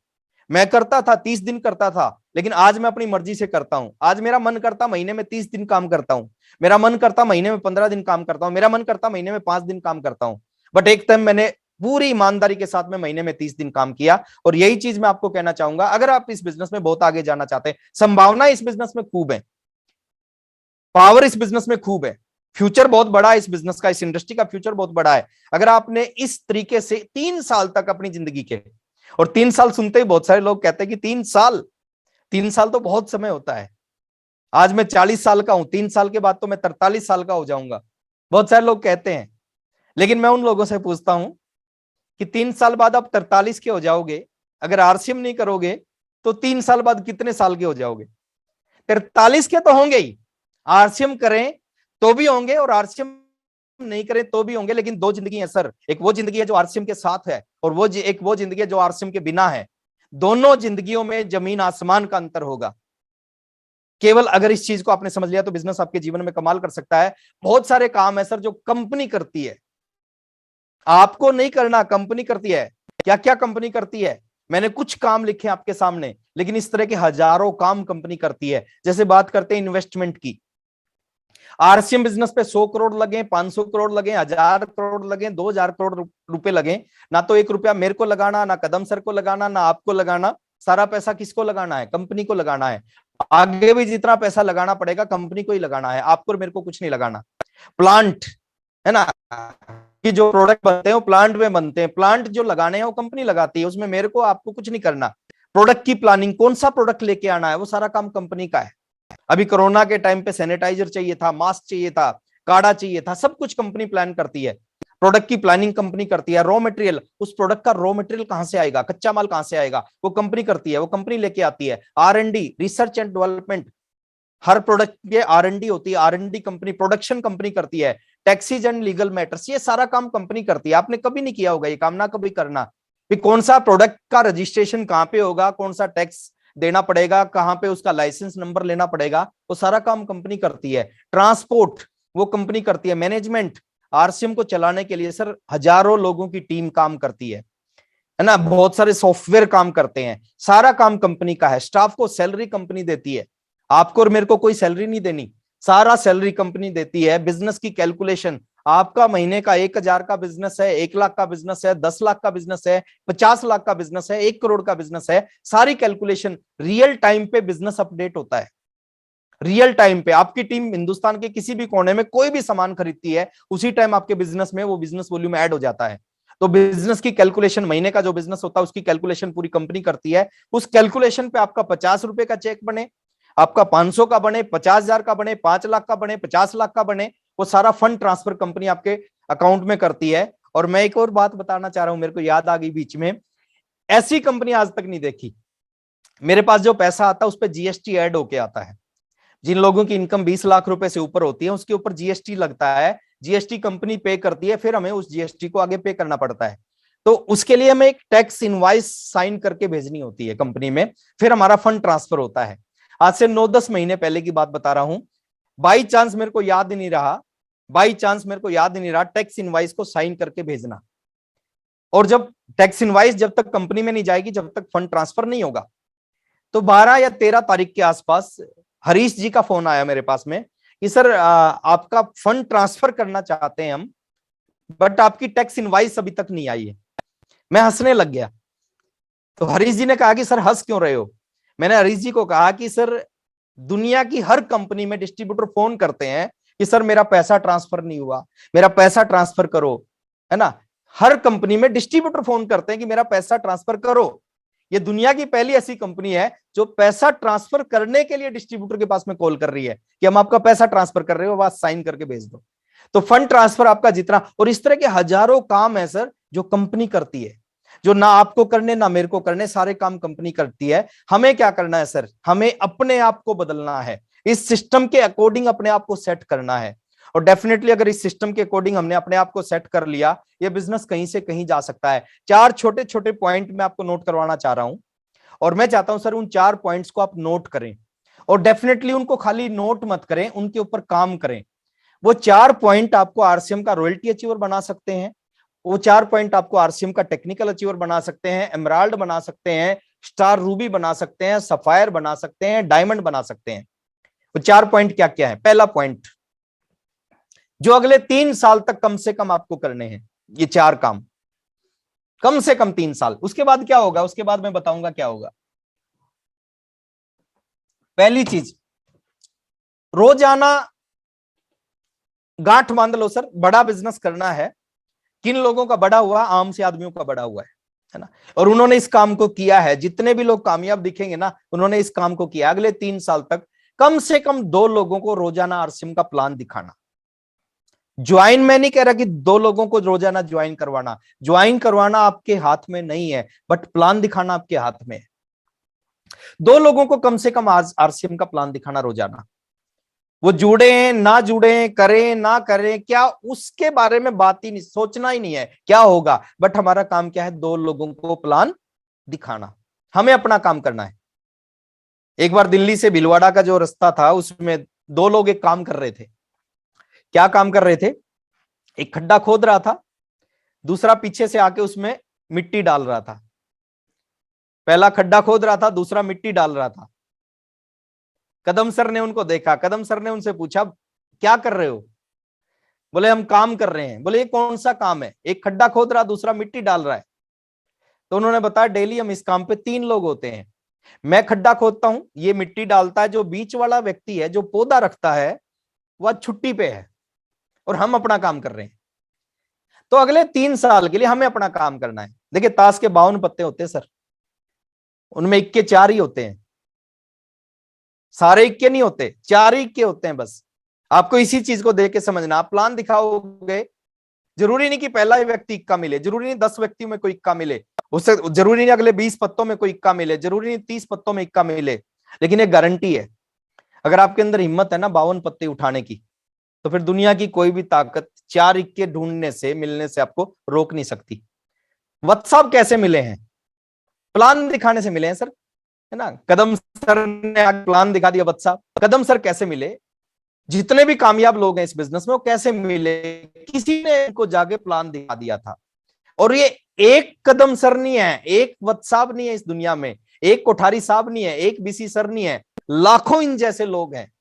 मैं करता था 30 दिन करता था, लेकिन आज मैं अपनी मर्जी से करता हूं। आज मेरा मन करता महीने में 30 दिन काम करता हूं, मेरा मन करता महीने में 15 दिन काम करता हूं, मेरा मन करता महीने में 5 दिन काम करता हूं। बट एक टाइम मैंने पूरी ईमानदारी के साथ में महीने में 30 दिन काम किया। और यही चीज मैं आपको कहना चाहूंगा, अगर आप इस बिजनेस में बहुत आगे जाना चाहते हैं, संभावना इस बिजनेस में खूब है, पावर इस बिजनेस में खूब है, फ्यूचर बहुत बड़ा है इस बिजनेस का, इस इंडस्ट्री का फ्यूचर बहुत बड़ा है। अगर आपने इस तरीके से 3 साल तक अपनी जिंदगी के, और 3 साल सुनते ही बहुत सारे लोग कहते हैं कि 3 साल तो बहुत समय होता है। आज मैं 40 साल का हूं, 3 साल के बाद तो मैं 43 साल का हो जाऊंगा, बहुत सारे लोग कहते हैं। लेकिन मैं उन लोगों से पूछता हूं कि 3 साल बाद आप 43 के हो जाओगे, अगर आरसीएम नहीं करोगे तो 3 साल बाद कितने साल के हो जाओगे? 43 के तो होंगे ही, आरसीएम करें तो भी होंगे और आरसीएम नहीं करें तो भी होंगे। लेकिन 2 जिंदगी है सर, एक वो जिंदगी है जो आरसीएम के साथ है, और एक वो जिंदगी है जो आरसीएम के बिना है। दोनों जिंदगियों में जमीन आसमान का अंतर होगा। केवल अगर इस चीज को आपने समझ लिया तो बिजनेस आपके जीवन में कमाल कर सकता है। बहुत सारे काम है सर जो कंपनी करती है, आपको नहीं करना, कंपनी करती है। क्या क्या कंपनी करती है? मैंने कुछ काम लिखे आपके सामने, लेकिन इस तरह के हजारों काम कंपनी करती है। जैसे बात करते हैं इन्वेस्टमेंट की, आरसीएम बिजनेस पे 100 करोड़ लगे, 500 करोड़ लगे, 1000 करोड़ लगे, 2000 करोड़ रुपए लगे, ना तो 1 रुपया मेरे को लगाना, ना कदम सर को लगाना, ना आपको लगाना। सारा पैसा किसको लगाना है? कंपनी को लगाना है। आगे भी जितना पैसा लगाना पड़ेगा कंपनी को ही लगाना है, आपको और मेरे को कुछ नहीं लगाना। प्लांट है ना, कि जो प्रोडक्ट बनते हैं वो प्लांट में बनते हैं, प्लांट जो लगाने हैं वो कंपनी लगाती है, उसमें मेरे को आपको कुछ नहीं करना। प्रोडक्ट की प्लानिंग, कौन सा प्रोडक्ट लेके आना है, वो सारा काम कंपनी का है। अभी कोरोना के टाइम पे सैनिटाइजर चाहिए था, मास्क चाहिए था, काढ़ा चाहिए था, सब कुछ कंपनी प्लान करती है। प्रोडक्ट की प्लानिंग कंपनी करती है। रॉ मटेरियल, उस प्रोडक्ट का रॉ मटेरियल कहां से आएगा, कच्चा माल कहां से आएगा, वो कंपनी करती है, वो कंपनी लेके आती है। R&D, research and development, her product के R&D होती है, R&D कंपनी, प्रोडक्शन कंपनी करती है। टैक्सीज एंड लीगल मैटर्स, ये सारा काम कंपनी करती है। आपने कभी नहीं किया होगा ये काम, ना कभी करना कि कौन सा प्रोडक्ट का रजिस्ट्रेशन कहां पे होगा, कौन सा टैक्स देना पड़ेगा, कहां पे उसका लाइसेंस नंबर लेना पड़ेगा, वो सारा काम कंपनी करती है। ट्रांसपोर्ट वो कंपनी करती है। मैनेजमेंट, आरसीएम को चलाने के लिए सर हजारों लोगों की टीम काम करती है ना, बहुत सारे सॉफ्टवेयर काम करते हैं, सारा काम कंपनी का है। स्टाफ को सैलरी कंपनी देती है, आपको और मेरे को कोई सैलरी नहीं देनी, सारा सैलरी कंपनी देती है। बिजनेस की कैलकुलेशन, आपका महीने का 1000 का बिजनेस है, 1 लाख का बिजनेस है, 10 लाख का बिजनेस है, 50 लाख का बिजनेस है, 1 करोड़ का बिजनेस है, सारी कैलकुलेशन रियल टाइम पे बिजनेस अपडेट होता है। रियल टाइम पे आपकी टीम हिंदुस्तान के किसी भी कोने में कोई भी सामान खरीदती है, उसी टाइम आपके बिजनेस में वो बिजनेस वॉल्यूम ऐड हो जाता है। तो बिजनेस की कैलकुलेशन, महीने का जो बिजनेस होता है उसकी कैलकुलेशन पूरी कंपनी करती है। उस कैलकुलेशन पे आपका 50 रुपए का चेक बने, आपका 500 का बने, 50,000 का बने, 5 लाख का बने, 50 लाख का बने, वो सारा फंड ट्रांसफर कंपनी आपके अकाउंट में करती है। और मैं एक और बात बताना चाह रहा हूं, मेरे को याद आ गई बीच में, ऐसी कंपनी आज तक नहीं देखी। मेरे पास जो पैसा आता है उस पर जीएसटी ऐड होके आता है। जिन लोगों की इनकम 20 लाख रुपए से ऊपर होती है उसके ऊपर जीएसटी लगता है, जीएसटी कंपनी पे करती है, फिर हमें उस जीएसटी को आगे पे करना पड़ता है। तो उसके लिए हमें एक टैक्स इनवॉइस साइन करके भेजनी होती है कंपनी में, फिर हमारा फंड ट्रांसफर होता है। आज से 9-10 महीने पहले की बात बता रहा हूं। बाई चांस मेरे को याद ही नहीं रहा, टैक्स इनवाइस को साइन करके भेजना। और जब टैक्स इनवाइस जब तक कंपनी में नहीं जाएगी, जब तक फंड ट्रांसफर नहीं होगा, तो 12 या 13 तारीख के आसपास हरीश जी का फोन आया मेरे पास में कि सर आपका फंड ट्रांसफर करना चाहते हैं हम, बट आपकी टैक्स इनवाइस अभी तक नहीं आई है। मैं हंसने लग गया। तो हरीश जी ने कहा कि सर हंस क्यों रहे हो? मैंने हरीश जी को कहा कि सर दुनिया की हर कंपनी में डिस्ट्रीब्यूटर फोन करते हैं कि सर मेरा पैसा ट्रांसफर नहीं हुआ, मेरा पैसा ट्रांसफर करो, है ना। हर कंपनी में डिस्ट्रीब्यूटर फोन करते हैं कि मेरा पैसा ट्रांसफर करो। ये दुनिया की पहली ऐसी कंपनी है जो पैसा ट्रांसफर करने के लिए डिस्ट्रीब्यूटर के पास में कॉल कर रही है कि हम आपका पैसा ट्रांसफर कर रहे हो, बस साइन करके भेज दो। तो फंड ट्रांसफर आपका जितना, और इस तरह के हजारों काम है सर जो कंपनी करती है, जो ना आपको करने ना मेरे को करने, सारे काम कंपनी करती है। हमें क्या करना है सर? हमें अपने आप को बदलना है, इस सिस्टम के अकॉर्डिंग अपने आप को सेट करना है। और डेफिनेटली अगर इस सिस्टम के अकॉर्डिंग हमने अपने आप को सेट कर लिया, ये बिजनेस कहीं से कहीं जा सकता है। 4 छोटे छोटे पॉइंट मैं आपको नोट करवाना चाह रहा हूं, और मैं चाहता हूं सर उन 4 पॉइंट्स को आप नोट करें, और डेफिनेटली उनको खाली नोट मत करें, उनके ऊपर काम करें। वो 4 पॉइंट आपको आरसीएम का रॉयल्टी अचीवर बना सकते हैं, वो 4 पॉइंट आपको आरसीएम का टेक्निकल अचीवर बना सकते हैं, एमराल्ड बना सकते हैं, स्टार रूबी बना सकते हैं, सफायर बना सकते हैं, डायमंड बना सकते हैं। वो 4 पॉइंट क्या क्या है? पहला पॉइंट, जो अगले 3 साल तक कम से कम आपको करने हैं, ये 4 काम कम से कम 3 साल। उसके बाद क्या होगा? उसके बाद मैं बताऊंगा क्या होगा। पहली चीज, रोजाना गांठ बांध लो सर, बड़ा बिजनेस करना है। किन लोगों का बड़ा हुआ? आम से आदमियों का बड़ा हुआ है ना। और उन्होंने इस काम को किया है। जितने भी लोग कामयाब दिखेंगे ना, उन्होंने इस काम को किया। अगले 3 साल तक कम से कम 2 लोगों को रोजाना आरसीएम का प्लान दिखाना। ज्वाइन मैं नहीं कह रहा कि 2 लोगों को रोजाना ज्वाइन करवाना आपके हाथ में नहीं है, बट प्लान दिखाना आपके हाथ में है। 2 लोगों को कम से कम आरसीएम का प्लान दिखाना रोजाना। वो जुड़े ना जुड़े, करें ना करें, क्या उसके बारे में बात ही नहीं, सोचना ही नहीं है क्या होगा। बट हमारा काम क्या है? 2 लोगों को प्लान दिखाना। हमें अपना काम करना है। एक बार दिल्ली से भीलवाड़ा का जो रास्ता था, उसमें 2 लोग एक काम कर रहे थे। क्या काम कर रहे थे? एक खड्डा खोद रहा था, दूसरा पीछे से आके उसमें मिट्टी डाल रहा था। पहला खड्डा खोद रहा था, दूसरा मिट्टी डाल रहा था। कदम सर ने उनको देखा, कदम सर ने उनसे पूछा क्या कर रहे हो? बोले हम काम कर रहे हैं। बोले ये कौन सा काम है? एक खड्डा खोद रहा, दूसरा मिट्टी डाल रहा है। तो उन्होंने बताया डेली हम इस काम पे 3 लोग होते हैं। मैं खड्डा खोदता हूं, ये मिट्टी डालता है, जो बीच वाला व्यक्ति है जो पौधा रखता है वह छुट्टी पे है, और हम अपना काम कर रहे हैं। तो अगले 3 साल के लिए हमें अपना काम करना है। देखिए ताश के 52 पत्ते होते हैं सर, उनमें इक्के 4 ही होते हैं। सारे इक्के नहीं होते, 4 ही इक्के होते हैं बस। आपको इसी चीज को देख के समझना। आप प्लान दिखाओगे, जरूरी नहीं कि पहला ही व्यक्ति इक्का मिले, जरूरी नहीं 10 व्यक्तियों में कोई इक्का मिले, उससे जरूरी नहीं अगले 20 पत्तों में कोई इक्का मिले, जरूरी नहीं 30 पत्तों में इक्का मिले। लेकिन एक गारंटी है, अगर आपके अंदर हिम्मत है ना 52 पत्ते उठाने की, तो फिर दुनिया की कोई भी ताकत 4 इक्के ढूंढने से, मिलने से आपको रोक नहीं सकती। व्हाट्सएप कैसे मिले हैं? प्लान दिखाने से मिले हैं सर, है ना। कदम सर ने प्लान दिखा दिया व्हाट्सएप। कदम सर कैसे मिले? जितने भी कामयाब लोग हैं इस बिजनेस में, वो कैसे मिले? किसी ने इनको जाके प्लान दिखा दिया था। और ये एक कदम सर नहीं है, एक व्हाट्सएप नहीं है इस दुनिया में, एक कोठारी साहब नहीं है, एक बीसी सर नहीं है, लाखों इन जैसे लोग हैं।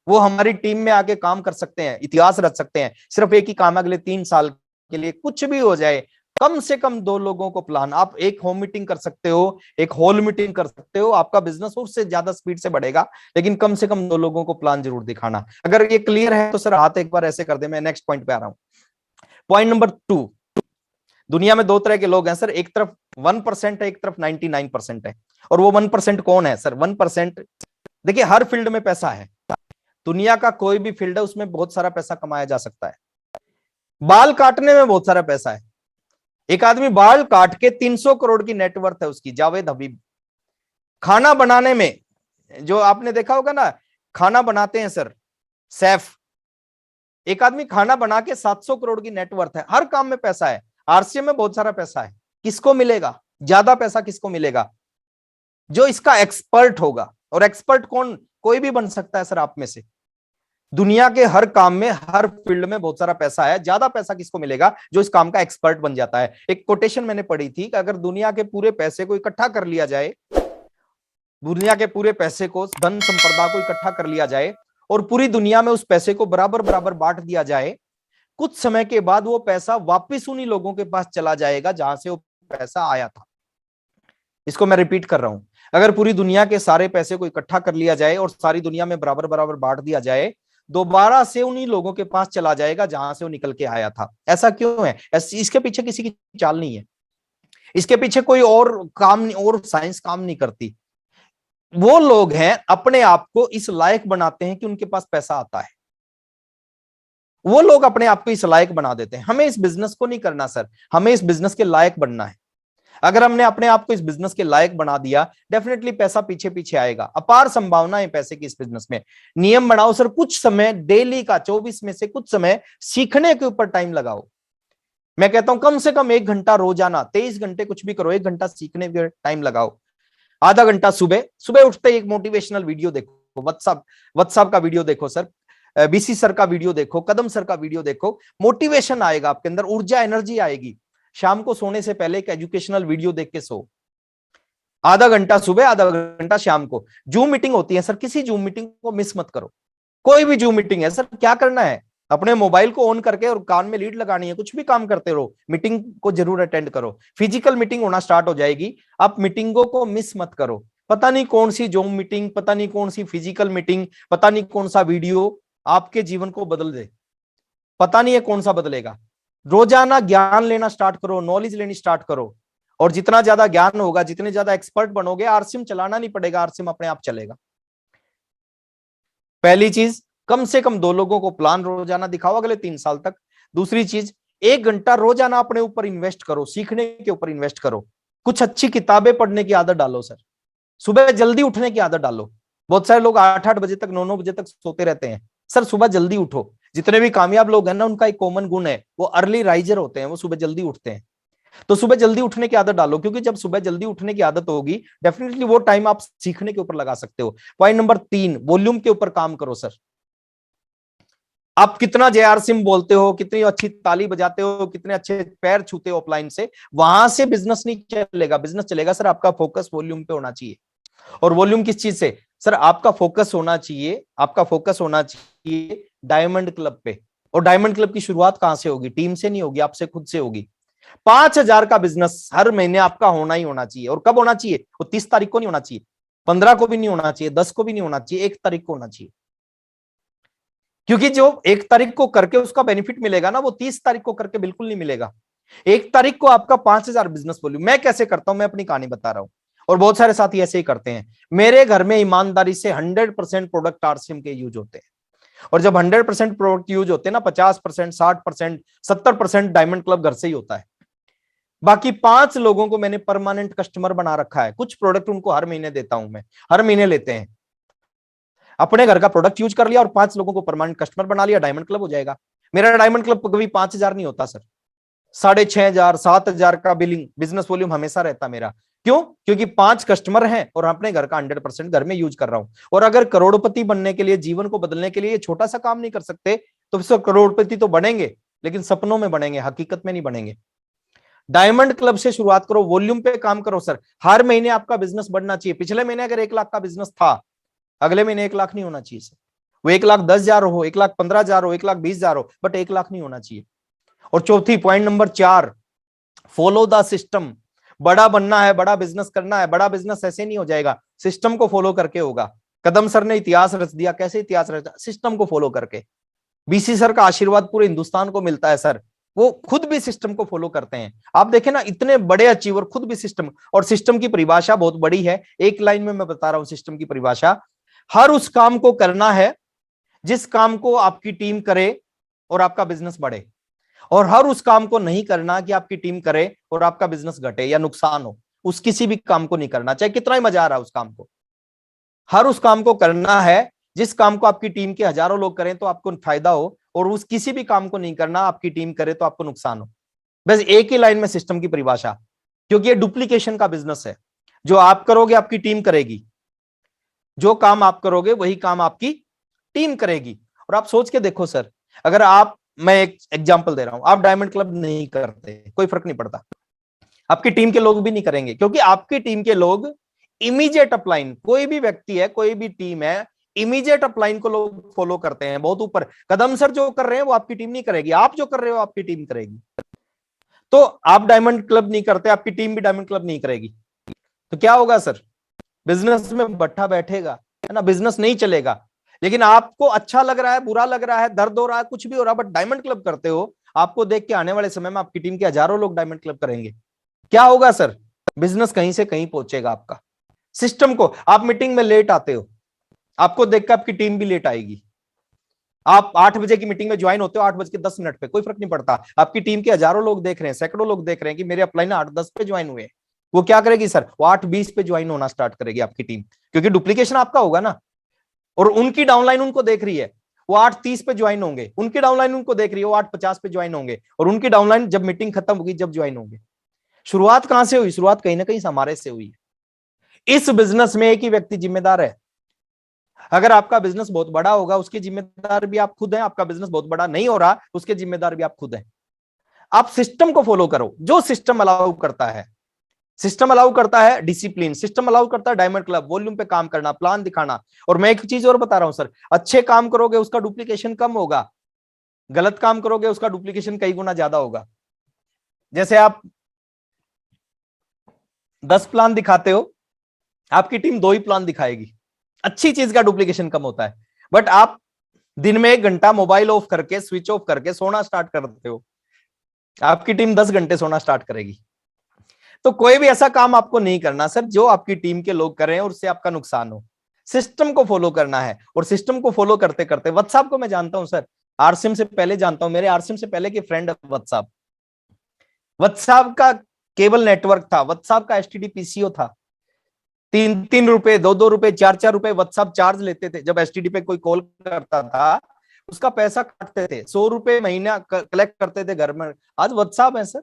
वो हमारी टीम में आके काम कर सकते हैं, इतिहास रच सकते हैं। सिर्फ एक ही काम है, अगले 3 साल के लिए कुछ भी हो जाए, कम से कम 2 लोगों को प्लान। आप एक होम मीटिंग कर सकते हो, एक हॉल मीटिंग कर सकते हो, आपका बिजनेस उससे ज्यादा स्पीड से बढ़ेगा, लेकिन कम से कम 2 लोगों को प्लान जरूर दिखाना। अगर ये क्लियर है तो सर हाथ एक बार ऐसे कर दे। मैं नेक्स्ट पॉइंट पे आ रहा हूं। पॉइंट नंबर 2, दुनिया में 2 तरह के लोग हैं सर, एक तरफ 1% है, एक तरफ 99% है। और वो 1% कौन है सर? 1%, देखिए हर फील्ड में पैसा है, दुनिया का कोई भी फील्ड है उसमें बहुत सारा पैसा कमाया जा सकता है। बाल काटने में बहुत सारा पैसा है। एक आदमी बाल काट के 300 करोड़ की नेटवर्थ है उसकी, जावेद हबीब। खाना बनाने में, जो आपने देखा होगा ना, खाना बनाते हैं सर सैफ, एक आदमी खाना बना के 700 करोड़ की नेटवर्थ है। हर काम में पैसा है। आरसीएम में बहुत सारा पैसा है। किसको मिलेगा ज्यादा पैसा? किसको मिलेगा? जो इसका एक्सपर्ट होगा। और एक्सपर्ट कौन, कोई भी बन सकता है सर आप में से। दुनिया के हर काम में, हर फील्ड में बहुत सारा पैसा है। ज्यादा पैसा किसको मिलेगा? जो इस काम का एक्सपर्ट बन जाता है। एक कोटेशन मैंने पढ़ी थी कि अगर दुनिया के पूरे पैसे को इकट्ठा कर लिया जाए, दुनिया के पूरे पैसे को, धन संपदा को इकट्ठा कर लिया जाए और पूरी दुनिया में उस पैसे को बराबर बराबर बांट दिया जाए, कुछ समय के बाद वो पैसा वापस उन्हीं लोगों के पास चला जाएगा जहां से वो पैसा आया था। इसको मैं रिपीट कर रहा हूं, अगर पूरी दुनिया के सारे पैसे को इकट्ठा कर लिया जाए और सारी दुनिया में बराबर बराबर बांट दिया जाए, दोबारा से उन्हीं लोगों के पास चला जाएगा जहां से वो निकल के आया था। ऐसा क्यों है? इसके पीछे किसी की चाल नहीं है, इसके पीछे कोई और काम नहीं, और साइंस काम नहीं करती। वो लोग हैं अपने आप को इस लायक बनाते हैं कि उनके पास पैसा आता है। वो लोग अपने आप को इस लायक बना देते हैं। हमें इस बिजनेस को नहीं करना सर, हमें इस बिजनेस के लायक बनना है। अगर हमने अपने आप को इस बिजनेस के लायक बना दिया, डेफिनेटली पैसा पीछे पीछे आएगा। अपार संभावना है पैसे की इस बिजनेस में। नियम बनाओ सर, कुछ समय डेली का 24 में से कुछ समय सीखने के ऊपर टाइम लगाओ। मैं कहता हूं कम से कम 1 घंटा रोजाना, 23 घंटे कुछ भी करो, 1 घंटा सीखने के टाइम लगाओ। आधा घंटा सुबह सुबह उठते ही एक मोटिवेशनल वीडियो देखो, व्हाट्सएप का वीडियो देखो सर, बीसी सर का वीडियो देखो, कदम सर का वीडियो देखो, मोटिवेशन आएगा आपके अंदर, ऊर्जा एनर्जी आएगी। शाम को सोने से पहले एक एजुकेशनल वीडियो देख के सो। आधा घंटा सुबह, आधा घंटा शाम को। जूम मीटिंग होती है सर, किसी जूम मीटिंग को मिस मत करो। कोई भी जूम मीटिंग है सर, क्या करना है? अपने मोबाइल को ऑन करके और कान में लीड लगानी है, कुछ भी काम करते रहो, मीटिंग को जरूर अटेंड करो। फिजिकल मीटिंग होना स्टार्ट हो जाएगी, आप मीटिंगों को मिस मत करो। पता नहीं कौन सी जूम मीटिंग, पता नहीं कौन सी फिजिकल मीटिंग, पता नहीं कौन सा वीडियो आपके जीवन को बदल दे, पता नहीं है कौन सा बदलेगा। रोजाना ज्ञान लेना स्टार्ट करो, नॉलेज लेनी स्टार्ट करो, और जितना ज्यादा ज्ञान होगा, जितने ज्यादा एक्सपर्ट बनोगे, आरसीएम चलाना नहीं पड़ेगा, आरसीएम अपने आप चलेगा। पहली चीज, कम से कम 2 लोगों को प्लान रोजाना दिखाओ अगले 3 साल तक। दूसरी चीज, 1 घंटा रोजाना अपने ऊपर इन्वेस्ट करो, सीखने के ऊपर इन्वेस्ट करो। कुछ अच्छी किताबें पढ़ने की आदत डालो सर। सुबह जल्दी उठने की आदत डालो। बहुत सारे लोग 8-8 बजे तक, 9-9 बजे तक सोते रहते हैं। सर सुबह जल्दी उठो। जितने भी कामयाब लोग हैं ना, उनका एक कॉमन गुण है, वो अर्ली राइजर होते हैं, वो सुबह जल्दी उठते हैं। तो सुबह जल्दी उठने की आदत डालो, क्योंकि जब सुबह जल्दी उठने की आदत होगी, डेफिनेटली वो टाइम आप सीखने के ऊपर लगा सकते हो। पॉइंट नंबर 3, वॉल्यूम के ऊपर काम करो सर। आप कितना जेआर सिम बोलते हो, कितनी अच्छी ताली बजाते हो, कितने अच्छे पैर छूते हो ऑफलाइन से, वहां से बिजनेस नहीं चलेगा। बिजनेस चलेगा सर, आपका फोकस वॉल्यूम पे होना चाहिए। और वॉल्यूम किस चीज से? सर आपका फोकस होना चाहिए, आपका फोकस होना चाहिए डायमंड क्लब पे। और डायमंड क्लब की शुरुआत कहां से होगी? टीम से नहीं होगी, आपसे खुद से होगी। 5,000 का बिजनेस हर महीने आपका होना ही होना चाहिए। और कब होना चाहिए? वो 30 तारीख को नहीं होना चाहिए, 15 को भी नहीं होना चाहिए, 10 को भी नहीं होना चाहिए, 1 तारीख को होना चाहिए। क्योंकि जो 1 तारीख को करके उसका बेनिफिट मिलेगा ना, वो 30 तारीख को करके बिल्कुल नहीं मिलेगा। 1 तारीख को आपका 5,000 बिजनेस वॉल्यूम। मैं कैसे करता हूं, मैं अपनी कहानी बता रहा हूं, और बहुत सारे साथी ऐसे ही करते हैं। मेरे घर में ईमानदारी से 100% प्रोडक्ट आरसीएम के यूज होते हैं। और जब 100% प्रोडक्ट यूज होते हैं ना, 50%, 60%, 70% डायमंड क्लब घर से ही होता है। बाकी 5 लोगों को मैंने परमानेंट कस्टमर बना रखा है। कुछ प्रोडक्ट उनको हर महीने देता हूं मैं, हर महीने लेते हैं। अपने घर का प्रोडक्ट यूज कर लिया और 5 लोगों को परमानेंट कस्टमर बना लिया, डायमंड क्लब हो जाएगा। मेरा डायमंड क्लब कभी 5,000 नहीं होता सर, 6,500, 7,000 का बिलिंग बिजनेस वॉल्यूम हमेशा रहता मेरा। क्यों? क्योंकि 5 कस्टमर हैं और अपने घर का 100% घर में यूज कर रहा हूं। और अगर करोड़पति बनने के लिए, जीवन को बदलने के लिए ये छोटा सा काम नहीं कर सकते, तो फिर करोड़पति तो बनेंगे, लेकिन सपनों में बनेंगे, हकीकत में नहीं बनेंगे। डायमंड क्लब से शुरुआत करो, वॉल्यूम पे काम करो सर। हर महीने आपका बिजनेस बढ़ना चाहिए। पिछले महीने अगर 1 लाख का बिजनेस था, अगले महीने 1 लाख नहीं होना चाहिए सर। वो 1,10,000 हो, 1,15,000 हो, 1,20,000 हो, बट 1 लाख नहीं होना चाहिए। और चौथी, point number 4, follow the system. बड़ा बनना है, बड़ा बिजनेस करना है, बड़ा बिजनेस ऐसे नहीं हो जाएगा, सिस्टम को फॉलो करके होगा। कदम सर ने इतिहास रच दिया। कैसे इतिहास रचा? सिस्टम को फॉलो करके। बीसी सर का आशीर्वाद पूरे हिंदुस्तान को मिलता है सर, वो खुद भी सिस्टम को फॉलो करते हैं। आप देखें ना, इतने बड़े अचीवर खुद भी सिस्टम। और सिस्टम की परिभाषा बहुत बड़ी है, एक लाइन में मैं बता रहा हूं सिस्टम की परिभाषा। हर उस काम को करना है जिस काम को आपकी टीम करे और आपका बिजनेस बढ़े, और हर उस काम को नहीं करना कि आपकी टीम करे और आपका बिजनेस घटे या नुकसान हो। उस किसी भी काम को नहीं करना, चाहे कितना ही मजा आ रहा है उस काम को। हर उस काम को करना है जिस काम को आपकी टीम के हजारों लोग करें तो आपको फायदा हो, और उस किसी भी काम को नहीं करना आपकी टीम करे तो आपको नुकसान हो। बस एक ही लाइन में सिस्टम की परिभाषा। क्योंकि ये डुप्लीकेशन का बिजनेस है। जो आप करोगे आपकी टीम करेगी, जो काम आप करोगे वही काम आपकी टीम करेगी। और आप सोच के देखो सर, अगर आप, मैं एक एग्जांपल दे रहा हूं, आप डायमंड क्लब नहीं करते, कोई फर्क नहीं पड़ता, आपकी टीम के लोग भी नहीं करेंगे, क्योंकि आपकी टीम के लोग इमीडिएट अपलाइन, कोई भी व्यक्ति है, कोई भी टीम है, इमीडिएट अपलाइन को लोग फॉलो करते हैं बहुत ऊपर। कदम सर जो कर रहे हैं वो आपकी टीम नहीं करेगी, आप जो कर रहे हो आपकी टीम करेगी। तो आप डायमंड क्लब नहीं करते, आपकी टीम भी डायमंड क्लब नहीं करेगी, तो क्या होगा सर? बिजनेस में बट्टा बैठेगा, है ना, बिजनेस नहीं चलेगा। लेकिन आपको अच्छा लग रहा है, बुरा लग रहा है, दर्द हो रहा है, कुछ भी हो रहा है, बट डायमंड क्लब करते हो, आपको देख के आने वाले समय में आपकी टीम के हजारों लोग डायमंड क्लब करेंगे। क्या होगा सर? बिजनेस कहीं से कहीं पहुंचेगा आपका। सिस्टम को, आप मीटिंग में लेट आते हो, आपको देखकर आपकी टीम भी लेट आएगी। आप 8 बजे की मीटिंग में ज्वाइन होते हो 8:10 पे, कोई फर्क नहीं पड़ता, आपकी टीम के हजारों लोग देख रहे हैं, सैकड़ों लोग देख रहे हैं कि मेरे अपलाइन 8:10 पे ज्वाइन हुए। वो क्या करेगी सर? वो 8:20 पे ज्वाइन होना स्टार्ट करेगी आपकी टीम, क्योंकि डुप्लीकेशन आपका होगा ना। और उनकी डाउनलाइन उनको देख रही है, वो 8:30 पे ज्वाइन होंगे, उनकी डाउनलाइन उनको देख रही है, वो 8:50 पे ज्वाइन होंगे, और उनकी डाउनलाइन जब मीटिंग खत्म होगी जब ज्वाइन होंगे। शुरुआत कहां से हुई? शुरुआत कहीं ना कहीं हमारे से हुई है। इस बिजनेस में एक ही व्यक्ति जिम्मेदार है। अगर आपका बिजनेस बहुत बड़ा होगा उसके जिम्मेदार भी आप खुद हैं, आपका बिजनेस बहुत बड़ा नहीं हो रहा उसके जिम्मेदार भी आप खुद हैं। आप सिस्टम को फॉलो करो, जो सिस्टम अलाउ करता है। सिस्टम अलाउ करता है डिसिप्लिन, सिस्टम अलाउ करता है डायमंड क्लब, वॉल्यूम पे काम करना, प्लान दिखाना। और मैं एक चीज और बता रहा हूं सर, अच्छे काम करोगे उसका डुप्लीकेशन कम होगा, गलत काम करोगे उसका डुप्लीकेशन कई गुना ज्यादा होगा। जैसे आप 10 प्लान दिखाते हो, आपकी टीम 2 ही प्लान दिखाएगी, अच्छी चीज का डुप्लीकेशन कम होता है। बट आप दिन में 1 घंटा मोबाइल ऑफ करके, स्विच ऑफ करके सोना स्टार्ट करते हो, आपकी टीम 10 घंटे सोना स्टार्ट करेगी। तो कोई भी ऐसा काम आपको नहीं करना सर जो आपकी टीम के लोग कर रहे हैं और उससे आपका नुकसान हो। सिस्टम को फॉलो करना है, और सिस्टम को फॉलो करते करते, व्हाट्सएप को मैं जानता हूं सर, आरसीएम से पहले जानता हूं, मेरे आरसीएम से पहले के फ्रेंड व्हाट्सएप। व्हाट्सएप का केबल नेटवर्क था, व्हाट्सएप का एसटीडी पीसीओ था, 3-3 रुपए, 2-2 रुपए, 4-4 रुपए व्हाट्सएप चार्ज लेते थे। जब एसटीडी पे कोई कॉल करता था उसका पैसा काटते थे, 100 रुपए महीना कलेक्ट करते थे घर में। आज व्हाट्सएप है सर,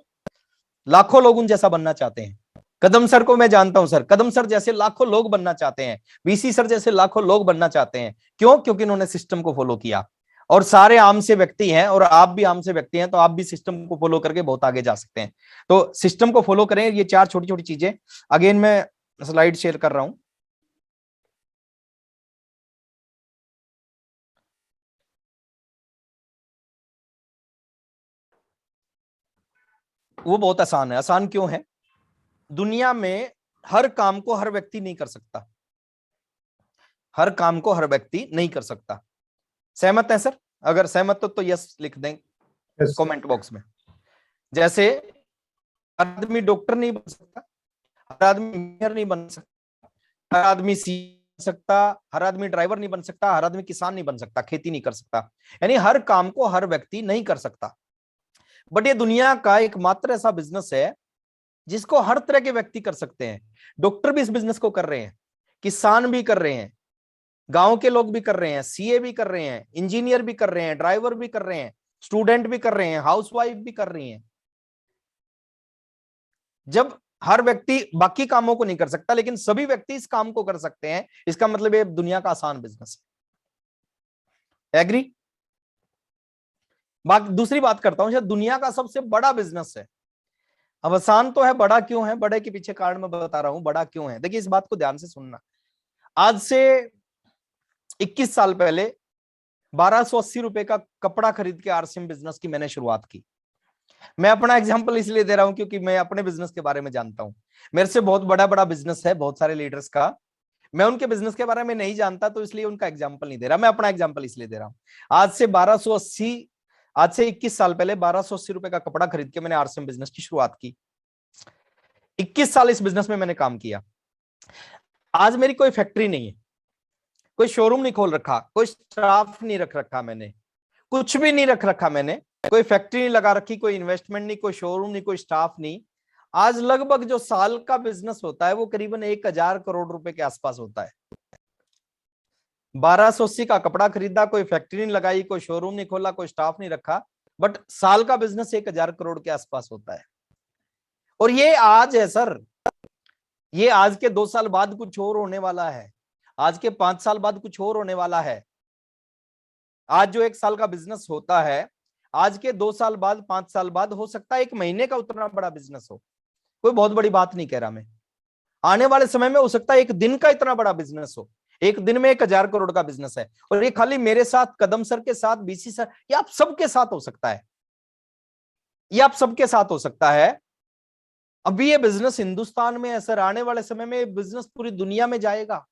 लाखों लोग उन जैसा बनना चाहते हैं। कदम सर को मैं जानता हूं सर, कदम सर जैसे लाखों लोग बनना चाहते हैं, वीसी सर जैसे लाखों लोग बनना चाहते हैं। क्यों? क्योंकि इन्होंने सिस्टम को फॉलो किया। और सारे आम से व्यक्ति हैं, और आप भी आम से व्यक्ति हैं, तो आप भी सिस्टम को फॉलो करके बहुत आगे जा सकते हैं। तो सिस्टम को फॉलो करें, ये 4 छोटी छोटी चीजें। अगेन मैं स्लाइड शेयर कर रहा हूं। वो बहुत आसान है। आसान क्यों है? दुनिया में हर काम को हर व्यक्ति नहीं कर सकता, हर काम को हर व्यक्ति नहीं कर सकता। सहमत है सर? अगर सहमत हो तो यस लिख दें कमेंट बॉक्स में। जैसे हर आदमी डॉक्टर नहीं बन सकता, हर आदमी इंजीनियर नहीं बन सकता, हर आदमी सी सकता, हर आदमी ड्राइवर नहीं बन सकता, हर आदमी किसान नहीं बन सकता, खेती नहीं कर सकता। यानी हर काम को हर व्यक्ति नहीं कर सकता। बट ये दुनिया का एकमात्र ऐसा बिजनेस है जिसको हर तरह के व्यक्ति कर सकते हैं। डॉक्टर भी इस बिजनेस को कर रहे हैं, किसान भी कर रहे हैं, गांव के लोग भी कर रहे हैं, सीए भी कर रहे हैं, इंजीनियर भी कर रहे हैं, ड्राइवर भी कर रहे हैं, स्टूडेंट भी कर रहे हैं, हाउसवाइफ भी कर रही हैं। जब हर व्यक्ति बाकी कामों को नहीं कर सकता लेकिन सभी व्यक्ति इस काम को कर सकते हैं, इसका मतलब ये दुनिया का आसान बिजनेस है। एग्री? दूसरी बात करता हूं, शायद दुनिया का सबसे बड़ा बिजनेस है। अब आसान तो है, बड़ा क्यों है? बड़े के पीछे कारण मैं बता रहा हूं, बड़ा क्यों है। देखिए इस बात को ध्यान से सुनना। आज से 21 साल पहले 1280 रुपए का कपड़ा खरीद के आरसीएम बिजनेस की मैंने शुरुआत की। मैं अपना एग्जांपल इसलिए दे रहा हूं क्योंकि मैं अपने बिजनेस के बारे में जानता हूं। मेरे से बहुत बड़ा बड़ा बिजनेस है बहुत सारे लीडर्स का, मैं उनके बिजनेस के बारे में नहीं जानता तो इसलिए उनका एग्जांपल नहीं दे रहा, मैं अपना एग्जांपल इसलिए दे रहा हूं। आज से 21 साल पहले 1280 रुपए का कपड़ा खरीद के मैंने आरसीएम बिजनेस की शुरुआत की। 21 साल इस बिजनेस में मैंने काम किया। आज मेरी कोई फैक्ट्री नहीं है, कोई शोरूम नहीं खोल रखा, कोई स्टाफ नहीं रख रखा, मैंने कुछ भी नहीं रख रखा, मैंने कोई फैक्ट्री नहीं लगा रखी, कोई इन्वेस्टमेंट नहीं, कोई शोरूम नहीं, कोई स्टाफ नहीं। आज लगभग जो साल का बिजनेस होता है वो करीबन 1000 करोड़ रुपए के आसपास होता है। 1280 का कपड़ा खरीदा, कोई फैक्ट्री नहीं लगाई, कोई शोरूम नहीं खोला, कोई स्टाफ नहीं रखा, बट साल का बिजनेस 1000 करोड़ के आसपास होता है। और ये आज है सर, ये आज के 2 साल बाद कुछ और होने वाला है। आज के 5 साल बाद कुछ और होने वाला है। आज जो 1 साल का बिजनेस होता है, आज के 2 साल बाद, 5 साल बाद हो सकता है 1 महीने का उतना बड़ा बिजनेस हो। कोई बहुत बड़ी बात नहीं कह रहा मैं। आने वाले समय में हो सकता है 1 दिन का इतना बड़ा बिजनेस हो। 1 दिन में 1,000 करोड़ का बिजनेस है, और ये खाली मेरे साथ, कदम सर के साथ, बीसी सर, ये आप सबके साथ हो सकता है। ये आप सबके साथ हो सकता है। अभी ये बिजनेस हिंदुस्तान में है सर, आने वाले समय में बिजनेस पूरी दुनिया में जाएगा।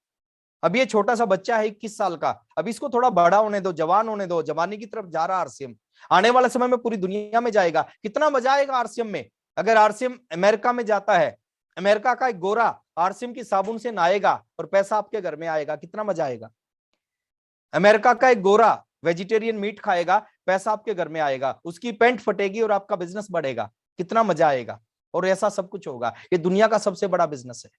अभी ये छोटा सा बच्चा है 21 साल का, अभी इसको थोड़ा बड़ा होने दो, जवान होने दो, जवानी की तरफ जा रहा आरसीएम। आने वाले समय में पूरी दुनिया में जाएगा। कितना मजा आएगा आरसीएम में। अगर आरसीएम अमेरिका में जाता है, अमेरिका का एक गोरा आरसीएम की साबुन से नहाएगा और पैसा आपके घर में आएगा, कितना मजा आएगा। अमेरिका का एक गोरा वेजिटेरियन मीट खाएगा, पैसा आपके घर में आएगा, उसकी पैंट फटेगी और आपका बिजनेस बढ़ेगा, कितना मजा आएगा। और ऐसा सब कुछ होगा। ये दुनिया का सबसे बड़ा बिजनेस है,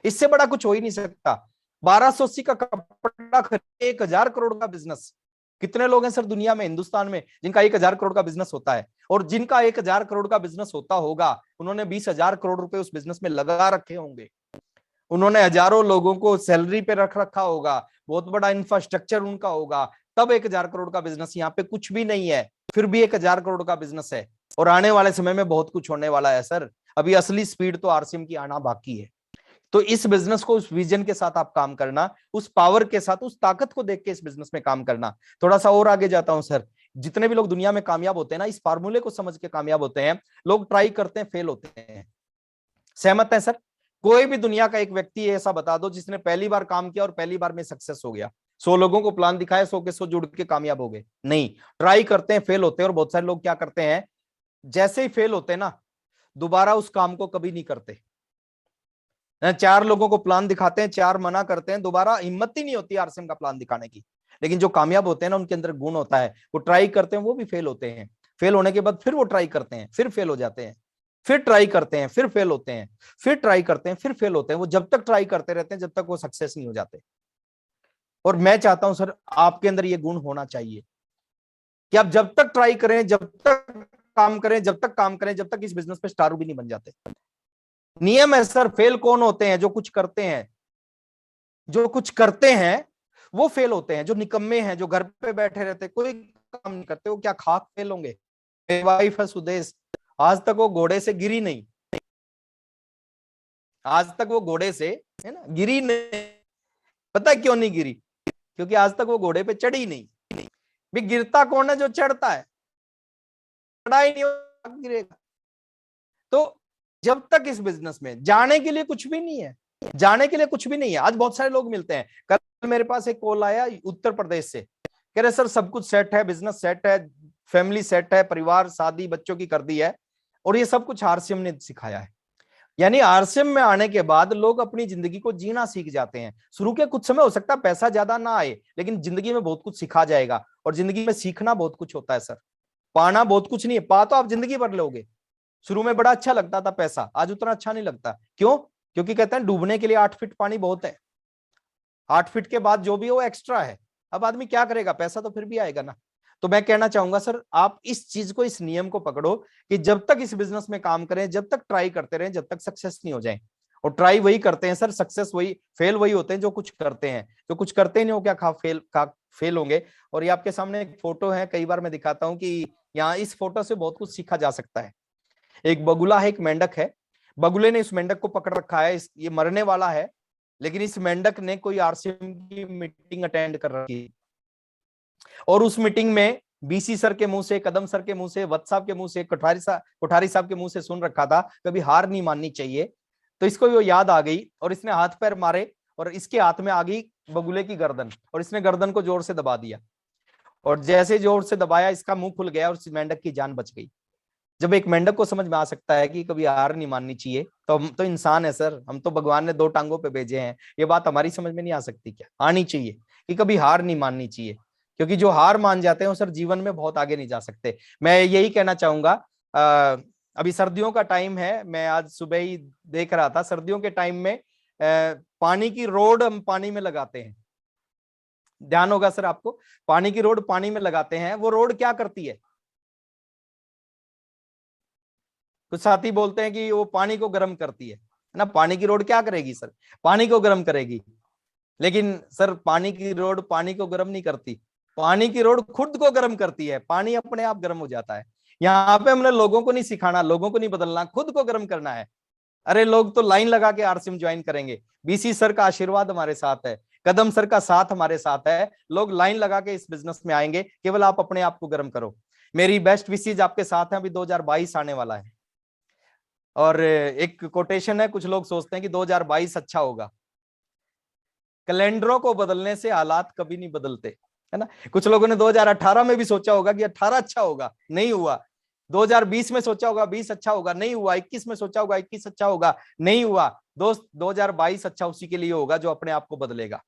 इससे बड़ा कुछ हो ही नहीं सकता। 1280 का कपड़ा खरीदे 1,000 करोड़ का बिजनेस। कितने लोग हैं सर दुनिया में, हिंदुस्तान में, जिनका 1,000 करोड़ का बिजनेस होता है? और जिनका 1,000 करोड़ का बिजनेस होता होगा, उन्होंने 20,000 करोड़ रुपए उस बिजनेस में लगा रखे होंगे। उन्होंने हजारों लोगों को सैलरी पे रख रखा होगा, बहुत बड़ा इंफ्रास्ट्रक्चर उनका होगा, तब 1,000 करोड़ का बिजनेस। यहाँ पे कुछ भी नहीं है, फिर भी 1,000 करोड़ का बिजनेस है। और आने वाले समय में बहुत कुछ होने वाला है सर। अभी असली स्पीड तो आरसीएम की आना बाकी है। तो इस बिजनेस को उस विजन के साथ आप काम करना, उस पावर के साथ, उस ताकत को देख के इस बिजनेस में काम करना। थोड़ा सा और आगे जाता हूं सर। जितने भी लोग दुनिया में कामयाब होते हैं ना, इस फार्मूले को समझ के कामयाब होते हैं। लोग ट्राई करते हैं, फेल होते हैं। सहमत है सर? कोई भी दुनिया का एक व्यक्ति ऐसा बता दो जिसने पहली बार काम किया और पहली बार में सक्सेस हो गया। 100 लोगों को प्लान दिखाया, 100 के 100 जुड़ के कामयाब हो गए? नहीं, ट्राई करते हैं, फेल होते हैं। और बहुत सारे लोग क्या करते हैं, जैसे ही फेल होते हैं ना, दोबारा उस काम को कभी नहीं करते। 4 लोगों को प्लान दिखाते हैं, 4 मना करते हैं, दोबारा हिम्मत ही नहीं होती आरसीएम का प्लान दिखाने की। लेकिन जो कामयाब होते हैं ना, उनके अंदर गुण होता है, वो ट्राई करते हैं, वो भी फेल होते हैं। फेल होने के बाद फिर वो ट्राई करते हैं, फिर फेल हो जाते हैं, फिर ट्राई करते हैं, फिर फेल होते हैं, फिर ट्राई करते हैं, फिर फेल होते हैं। वो जब तक ट्राई करते रहते हैं, जब तक वो सक्सेस नहीं हो जाते। और मैं चाहता हूं सर, आपके अंदर ये गुण होना चाहिए कि आप जब तक ट्राई करें, जब तक काम करें, जब तक काम करें, जब तक इस बिजनेस पे स्टार भी नहीं बन जाते। नियम है सर। फेल कौन होते हैं? जो कुछ करते हैं। जो कुछ करते हैं वो फेल होते हैं। जो निकम्मे हैं, जो घर पे बैठे रहते, कोई काम नहीं करते, वो क्या खाक फेल होंगे? मेरी वाइफ है सुदेश, आज तक वो घोड़े से गिरी नहीं। आज तक वो घोड़े से, है ना, गिरी नहीं। पता है क्यों नहीं गिरी? क्योंकि आज तक वो घोड़े पे चढ़ी नहीं। भी गिरता कौन है? जो चढ़ता है। चढ़ा ही नहीं, गिरेगा। तो जब तक इस बिजनेस में जाने के लिए कुछ भी नहीं है, जाने के लिए कुछ भी नहीं है। आज बहुत सारे लोग मिलते हैं। कल मेरे पास एक कॉल आया उत्तर प्रदेश से, कह रहे सर सब कुछ सेट है, बिजनेस सेट है, फैमिली सेट है, परिवार, शादी बच्चों की कर दी है, और ये सब कुछ आरसीएम ने सिखाया है। यानी आरसीएम में आने के बाद लोग अपनी जिंदगी को जीना सीख जाते हैं। शुरू के कुछ समय हो सकता है पैसा ज्यादा ना आए, लेकिन जिंदगी में बहुत कुछ सिखा जाएगा। और जिंदगी में सीखना बहुत कुछ होता है सर, पाना बहुत कुछ नहीं है। पा तो आप जिंदगी भर लोगे। शुरू में बड़ा अच्छा लगता था पैसा, आज उतना अच्छा नहीं लगता। क्यों? क्योंकि कहते हैं डूबने के लिए 8 फीट पानी बहुत है। 8 फीट के बाद जो भी हो एक्स्ट्रा है। अब आदमी क्या करेगा, पैसा तो फिर भी आएगा ना। तो मैं कहना चाहूंगा सर, आप इस चीज को, इस नियम को पकड़ो कि जब तक इस बिजनेस में काम करें, जब तक ट्राई करते रहें, जब तक सक्सेस नहीं हो जाए। और ट्राई वही करते हैं सर, सक्सेस वही, फेल वही होते हैं जो कुछ करते हैं। जो कुछ करते नहीं हो, क्या फेल होंगे। और ये आपके सामने एक फोटो है, कई बार मैं दिखाता हूं कि यहाँ इस फोटो से बहुत कुछ सीखा जा सकता है। एक बगुला है, एक मेंढक है। बगुले ने इस मेंढक को पकड़ रखा है, ये मरने वाला है, लेकिन इस मेंढक ने कोई आरसीएम की मीटिंग अटेंड कर रखी, और उस मीटिंग में बीसी सर के मुंह से, कदम सर के मुंह से, वत्स साहब के मुंह से, कोठारी साहब के मुंह से सुन रखा था कभी हार नहीं माननी चाहिए। तो इसको वो याद आ गई, और इसने हाथ पैर मारे, और इसके हाथ में आ गई बगुले की गर्दन, और इसने गर्दन को जोर से दबा दिया। और जैसे जोर से दबाया, इसका मुंह खुल गया और मेंढक की जान बच गई। जब एक मेंढक को समझ में आ सकता है कि कभी हार नहीं माननी चाहिए, तो हम तो इंसान है सर, हम तो भगवान ने 2 टांगों पे भेजे हैं। ये बात हमारी समझ में नहीं आ सकती क्या? आनी चाहिए कि कभी हार नहीं माननी चाहिए। क्योंकि जो हार मान जाते हैं वो सर जीवन में बहुत आगे नहीं जा सकते। मैं यही कहना चाहूंगा। अभी सर्दियों का टाइम है, मैं आज सुबह ही देख रहा था, सर्दियों के टाइम में पानी की रोड हम पानी में लगाते हैं। ध्यान होगा सर आपको, पानी की रोड पानी में लगाते हैं। वो रोड क्या करती है? कुछ साथी बोलते हैं कि वो पानी को गर्म करती है ना। पानी की रोड क्या करेगी सर? पानी को गर्म करेगी। लेकिन सर पानी की रोड पानी को गर्म नहीं करती, पानी की रोड खुद को गर्म करती है, पानी अपने आप गर्म हो जाता है। यहाँ पे हमने लोगों को नहीं सिखाना, लोगों को नहीं बदलना, खुद को गर्म करना है। अरे लोग तो लाइन लगा के आरसीएम ज्वाइन करेंगे, बीसी सर का आशीर्वाद हमारे साथ है, कदम सर का साथ हमारे साथ है, लोग लाइन लगा के इस बिजनेस में आएंगे, केवल आप अपने आप को गर्म करो। मेरी बेस्ट विशेज आपके साथ है, अभी 2022 आने वाला है और एक कोटेशन है, कुछ लोग सोचते हैं कि 2022 अच्छा होगा, कैलेंडरों को बदलने से हालात कभी नहीं बदलते, है ना। कुछ लोगों ने 2018 में भी सोचा होगा कि 18 अच्छा होगा, नहीं हुआ। 2020 में सोचा होगा 20 अच्छा होगा, नहीं हुआ। 21 में सोचा होगा 21 अच्छा होगा, नहीं हुआ। दोस्त 2022 अच्छा उसी के लिए होगा जो अपने आप को बदलेगा,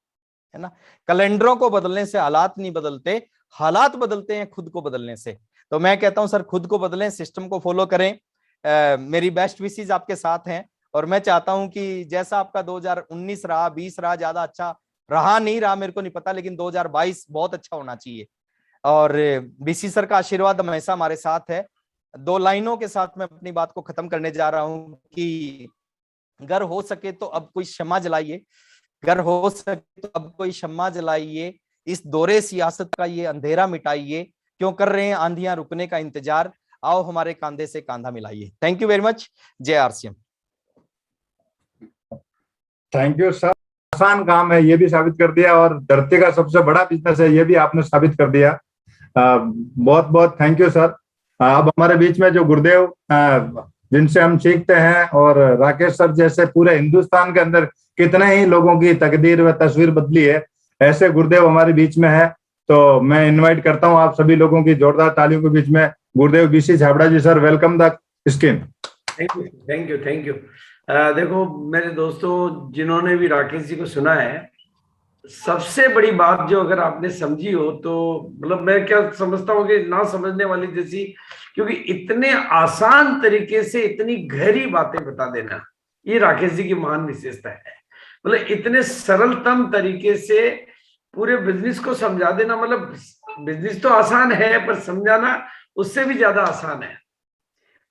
है ना। कैलेंडरों को बदलने से हालात नहीं बदलते, हालात बदलते हैं खुद को बदलने से। तो मैं कहता हूं सर खुद को बदलें, सिस्टम को फॉलो करें। मेरी बेस्ट विशेज आपके साथ हैं और मैं चाहता हूं कि जैसा आपका 2019 रहा, 20 रहा, ज्यादा अच्छा रहा नहीं रहा मेरे को नहीं पता, लेकिन 2022 बहुत अच्छा होना चाहिए। और बीसी सर का आशीर्वाद हमेशा हमारे साथ है। 2 लाइनों के साथ मैं अपनी बात को खत्म करने जा रहा हूं कि अगर हो सके तो अब कोई क्षमा जलाइए, अगर हो सके तो अब कोई क्षमा जलाइए, इस दौरे सियासत का ये अंधेरा मिटाइए, क्यों कर रहे हैं आंधियां रुकने का इंतजार, आओ हमारे कांधे से कांधा मिलाइए। Thank you very much. जय आरसीएम। Thank you sir. आसान काम है ये भी साबित कर दिया, और धरती का सबसे बड़ा बिजनेस है ये भी आपने साबित कर दिया। बहुत बहुत थैंक यू सर। अब हमारे बीच में जो गुरुदेव जिनसे हम सीखते हैं, और राकेश सर जैसे पूरे हिंदुस्तान के अंदर कितने ही लोगों की तकदीर व तस्वीर बदली है, ऐसे गुरुदेव हमारे बीच में है। तो मैं इनवाइट करता हूं आप सभी लोगों की जोरदार तालियों के बीच में Gurudev BC Chhabra ji. Sir welcome the screen. Thank you thank you thank you. देखो मेरे दोस्तों, जिन्होंने भी राकेश जी को सुना है, सबसे बड़ी बात जो अगर आपने समझी हो तो मतलब मैं क्या समझता हूँ कि ना समझने वाली जैसी, क्योंकि इतने आसान तरीके से इतनी गहरी बातें बता देना ये राकेश जी की महान विशेषता है। मतलब इतने सरलतम तरीके से पूरे बिजनेस को समझा देना, मतलब बिजनेस तो आसान है पर समझाना उससे भी ज्यादा आसान है।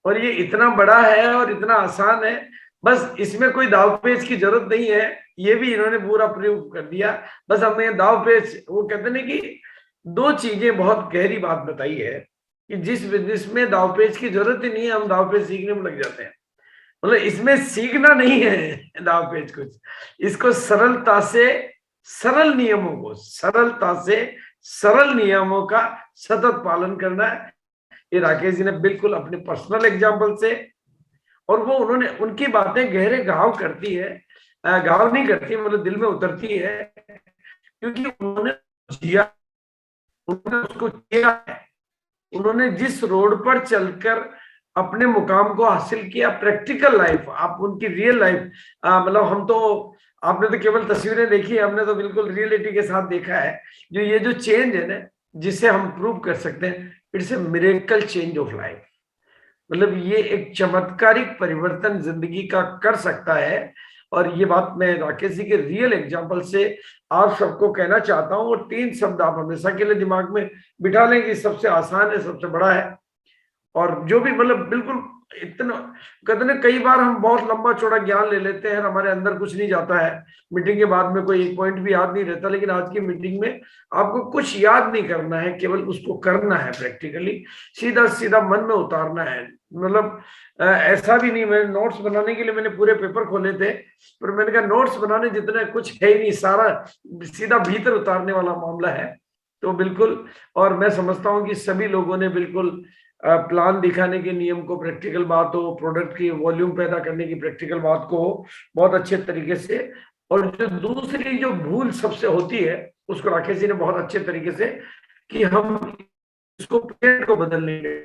और ये इतना बड़ा है और इतना आसान है, बस इसमें कोई दाव पेच की जरूरत नहीं है, ये भी इन्होंने पूरा प्रूव कर दिया। बस हमें दाव पेच, वो कहते हैं कि 2 चीजें बहुत गहरी बात बताई है कि जिस बिजनेस में दाव पेच की जरूरत ही नहीं है, हम दाव पेच सीखने में लग जाते हैं। मतलब इसमें सीखना नहीं है दाव पेच कुछ, इसको सरलता से सरल नियमों को, सरलता से सरल नियमों का सतत पालन करना है। ये राकेश जी ने बिल्कुल अपने पर्सनल एग्जाम्पल से, और वो उन्होंने, उनकी बातें गहरे घाव करती है, घाव नहीं करती मतलब दिल में उतरती है, क्योंकि उन्होंने जिया, उन्होंने उसको किया है। उन्होंने जिस रोड पर चलकर अपने मुकाम को हासिल किया, प्रैक्टिकल लाइफ, आप उनकी रियल लाइफ, मतलब हम तो, आपने तो केवल तस्वीरें देखी है, हमने तो बिल्कुल रियलिटी के साथ देखा है। जो ये जो चेंज है ना, जिसे हम प्रूव कर सकते हैं, it's a miracle change of life. मतलब ये एक चमत्कारिक परिवर्तन जिंदगी का कर सकता है। और ये बात मैं राकेश जी के रियल एग्जांपल से आप सबको कहना चाहता हूं। और 3 शब्द आप हमेशा के लिए दिमाग में बिठा लें कि सबसे आसान है, सबसे बड़ा है, और जो भी मतलब बिल्कुल इतना कहते हैं, कई बार हम बहुत लंबा चौड़ा ज्ञान ले लेते हैं, हमारे अंदर कुछ नहीं जाता है, मीटिंग के बाद में कोई एक पॉइंट भी याद नहीं रहता। लेकिन आज की मीटिंग में आपको कुछ याद नहीं करना है, केवल उसको करना है, प्रैक्टिकली सीधा सीधा मन में उतारना है। मतलब ऐसा भी नहीं, मैंने नोट्स बनाने के लिए मैंने पूरे पेपर खोले थे, पर मैंने कहा नोट्स बनाने जितना कुछ है ही नहीं, सारा सीधा भीतर उतारने वाला मामला है। तो बिल्कुल, और मैं समझता हूँ कि सभी लोगों ने बिल्कुल प्लान दिखाने के नियम को, प्रैक्टिकल बात हो, प्रोडक्ट की वॉल्यूम पैदा करने की प्रैक्टिकल बात को बहुत अच्छे तरीके से, और जो दूसरी जो भूल सबसे होती है उसको राकेश जी ने बहुत अच्छे तरीके से, कि हम इसको प्रेजेंट को बदलने के,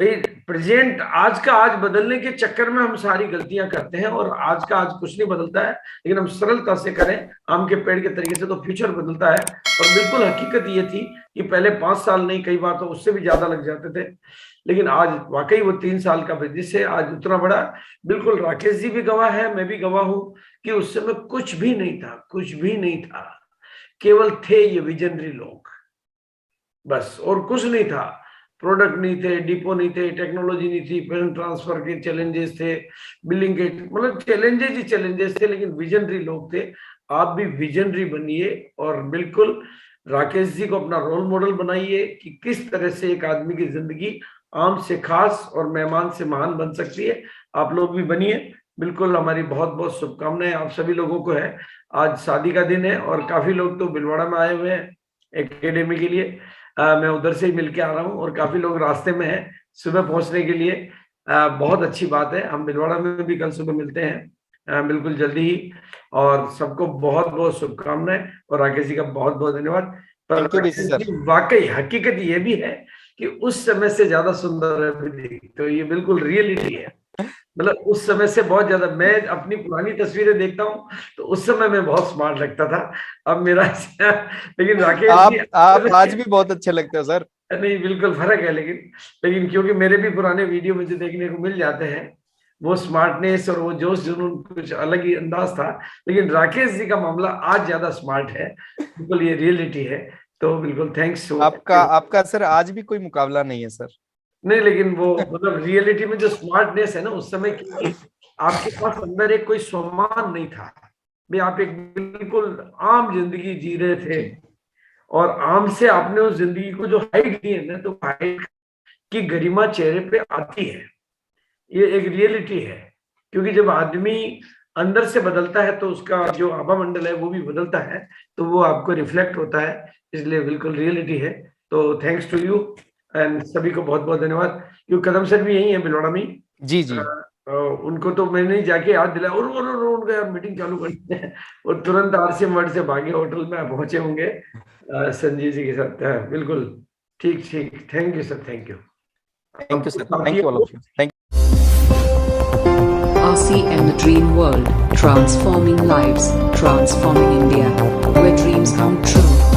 भाई प्रेजेंट आज का आज बदलने के चक्कर में हम सारी गलतियां करते हैं, और आज का आज कुछ नहीं बदलता है। लेकिन हम सरलता से करें आम के पेड़ के तरीके से, तो फ्यूचर बदलता है। और बिल्कुल हकीकत ये थी कि पहले 5 साल नहीं, कई बार तो उससे भी ज्यादा लग जाते थे, लेकिन आज वाकई वो 3 साल का बिजनेस है, आज उतना बड़ा। बिल्कुल राकेश जी भी गवाह है, मैं भी गवाह हूं कि उस समय कुछ भी नहीं था, कुछ भी नहीं था, केवल थे ये विजनरी लोग, बस, और कुछ नहीं था। प्रोडक्ट नहीं थे, डिपो नहीं थे, टेक्नोलॉजी नहीं थी, पेमेंट ट्रांसफर के चैलेंजेस थे, बिलिंग के, मतलब चैलेंजेस ही चैलेंजेस थे, लेकिन विजनरी लोग थे। आप भी विजनरी बनिए और बिल्कुल राकेश जी को अपना रोल मॉडल बनाइए कि किस तरह से एक आदमी की जिंदगी आम से खास और मेहमान से महान बन सकती है। आप लोग भी बनिए। बिल्कुल हमारी बहुत बहुत शुभकामनाएं आप सभी लोगों को है। आज शादी का दिन है और काफी लोग तो भिलवाड़ा में आए हुए हैं एकेडमी के लिए। मैं उधर से ही मिलके आ रहा हूँ और काफी लोग रास्ते में हैं सुबह पहुंचने के लिए। बहुत अच्छी बात है। हम भिलवाड़ा में भी कल सुबह मिलते हैं बिल्कुल जल्दी ही। और सबको बहुत बहुत शुभकामनाएं और राकेश जी का बहुत बहुत धन्यवाद। पर वाकई हकीकत ये भी है कि उस समय से ज्यादा सुंदर है अभी, तो ये बिल्कुल रियलिटी है। मतलब उस समय से बहुत ज्यादा, मैं अपनी पुरानी तस्वीरें देखता हूँ तो उस समय मैं बहुत स्मार्ट लगता था, अब मेरा लेकिन राकेश आप आज भी बहुत अच्छे लगते हो सर। नहीं बिल्कुल फर्क है, लेकिन क्योंकि मेरे भी पुराने वीडियो मुझे देखने को मिल जाते हैं, वो स्मार्टनेस और वो जोश जुनून कुछ अलग ही अंदाज था। लेकिन राकेश जी का मामला आज ज्यादा स्मार्ट है, बिल्कुल ये रियलिटी है। तो बिल्कुल थैंक्स। आपका सर आज भी कोई मुकाबला नहीं है सर। नहीं, लेकिन वो मतलब रियलिटी में जो स्मार्टनेस है ना उस समय की, आपके पास अंदर एक कोई सम्मान नहीं था भाई, आप एक बिल्कुल आम जिंदगी जी रहे थे और आम से आपने उस जिंदगी को जो हाइट दी है ना, तो हाइट की गरिमा चेहरे पे आती है। ये एक रियलिटी है, क्योंकि जब आदमी अंदर से बदलता है तो उसका जो आभा मंडल है वो भी बदलता है, तो वो आपको रिफ्लेक्ट होता है। इसलिए बिल्कुल रियलिटी है। तो थैंक्स टू यू एंड सभी को बहुत बहुत धन्यवाद। क्योंकि कदम सर भी यही है भिलवाड़ा में। जी जी। उनको तो मैंने जाके याद दिलाया और उनका यार मीटिंग चालू करते हैं और तुरंत RCM वर्ड से भागे होटल में पहुंचे होंगे संजीव जी के साथ। बिल्कुल ठीक। Thank you sir. Thank you sir. Thank you all of you. Thank RCM The Dream World, transforming lives, transforming India, where dreams come true.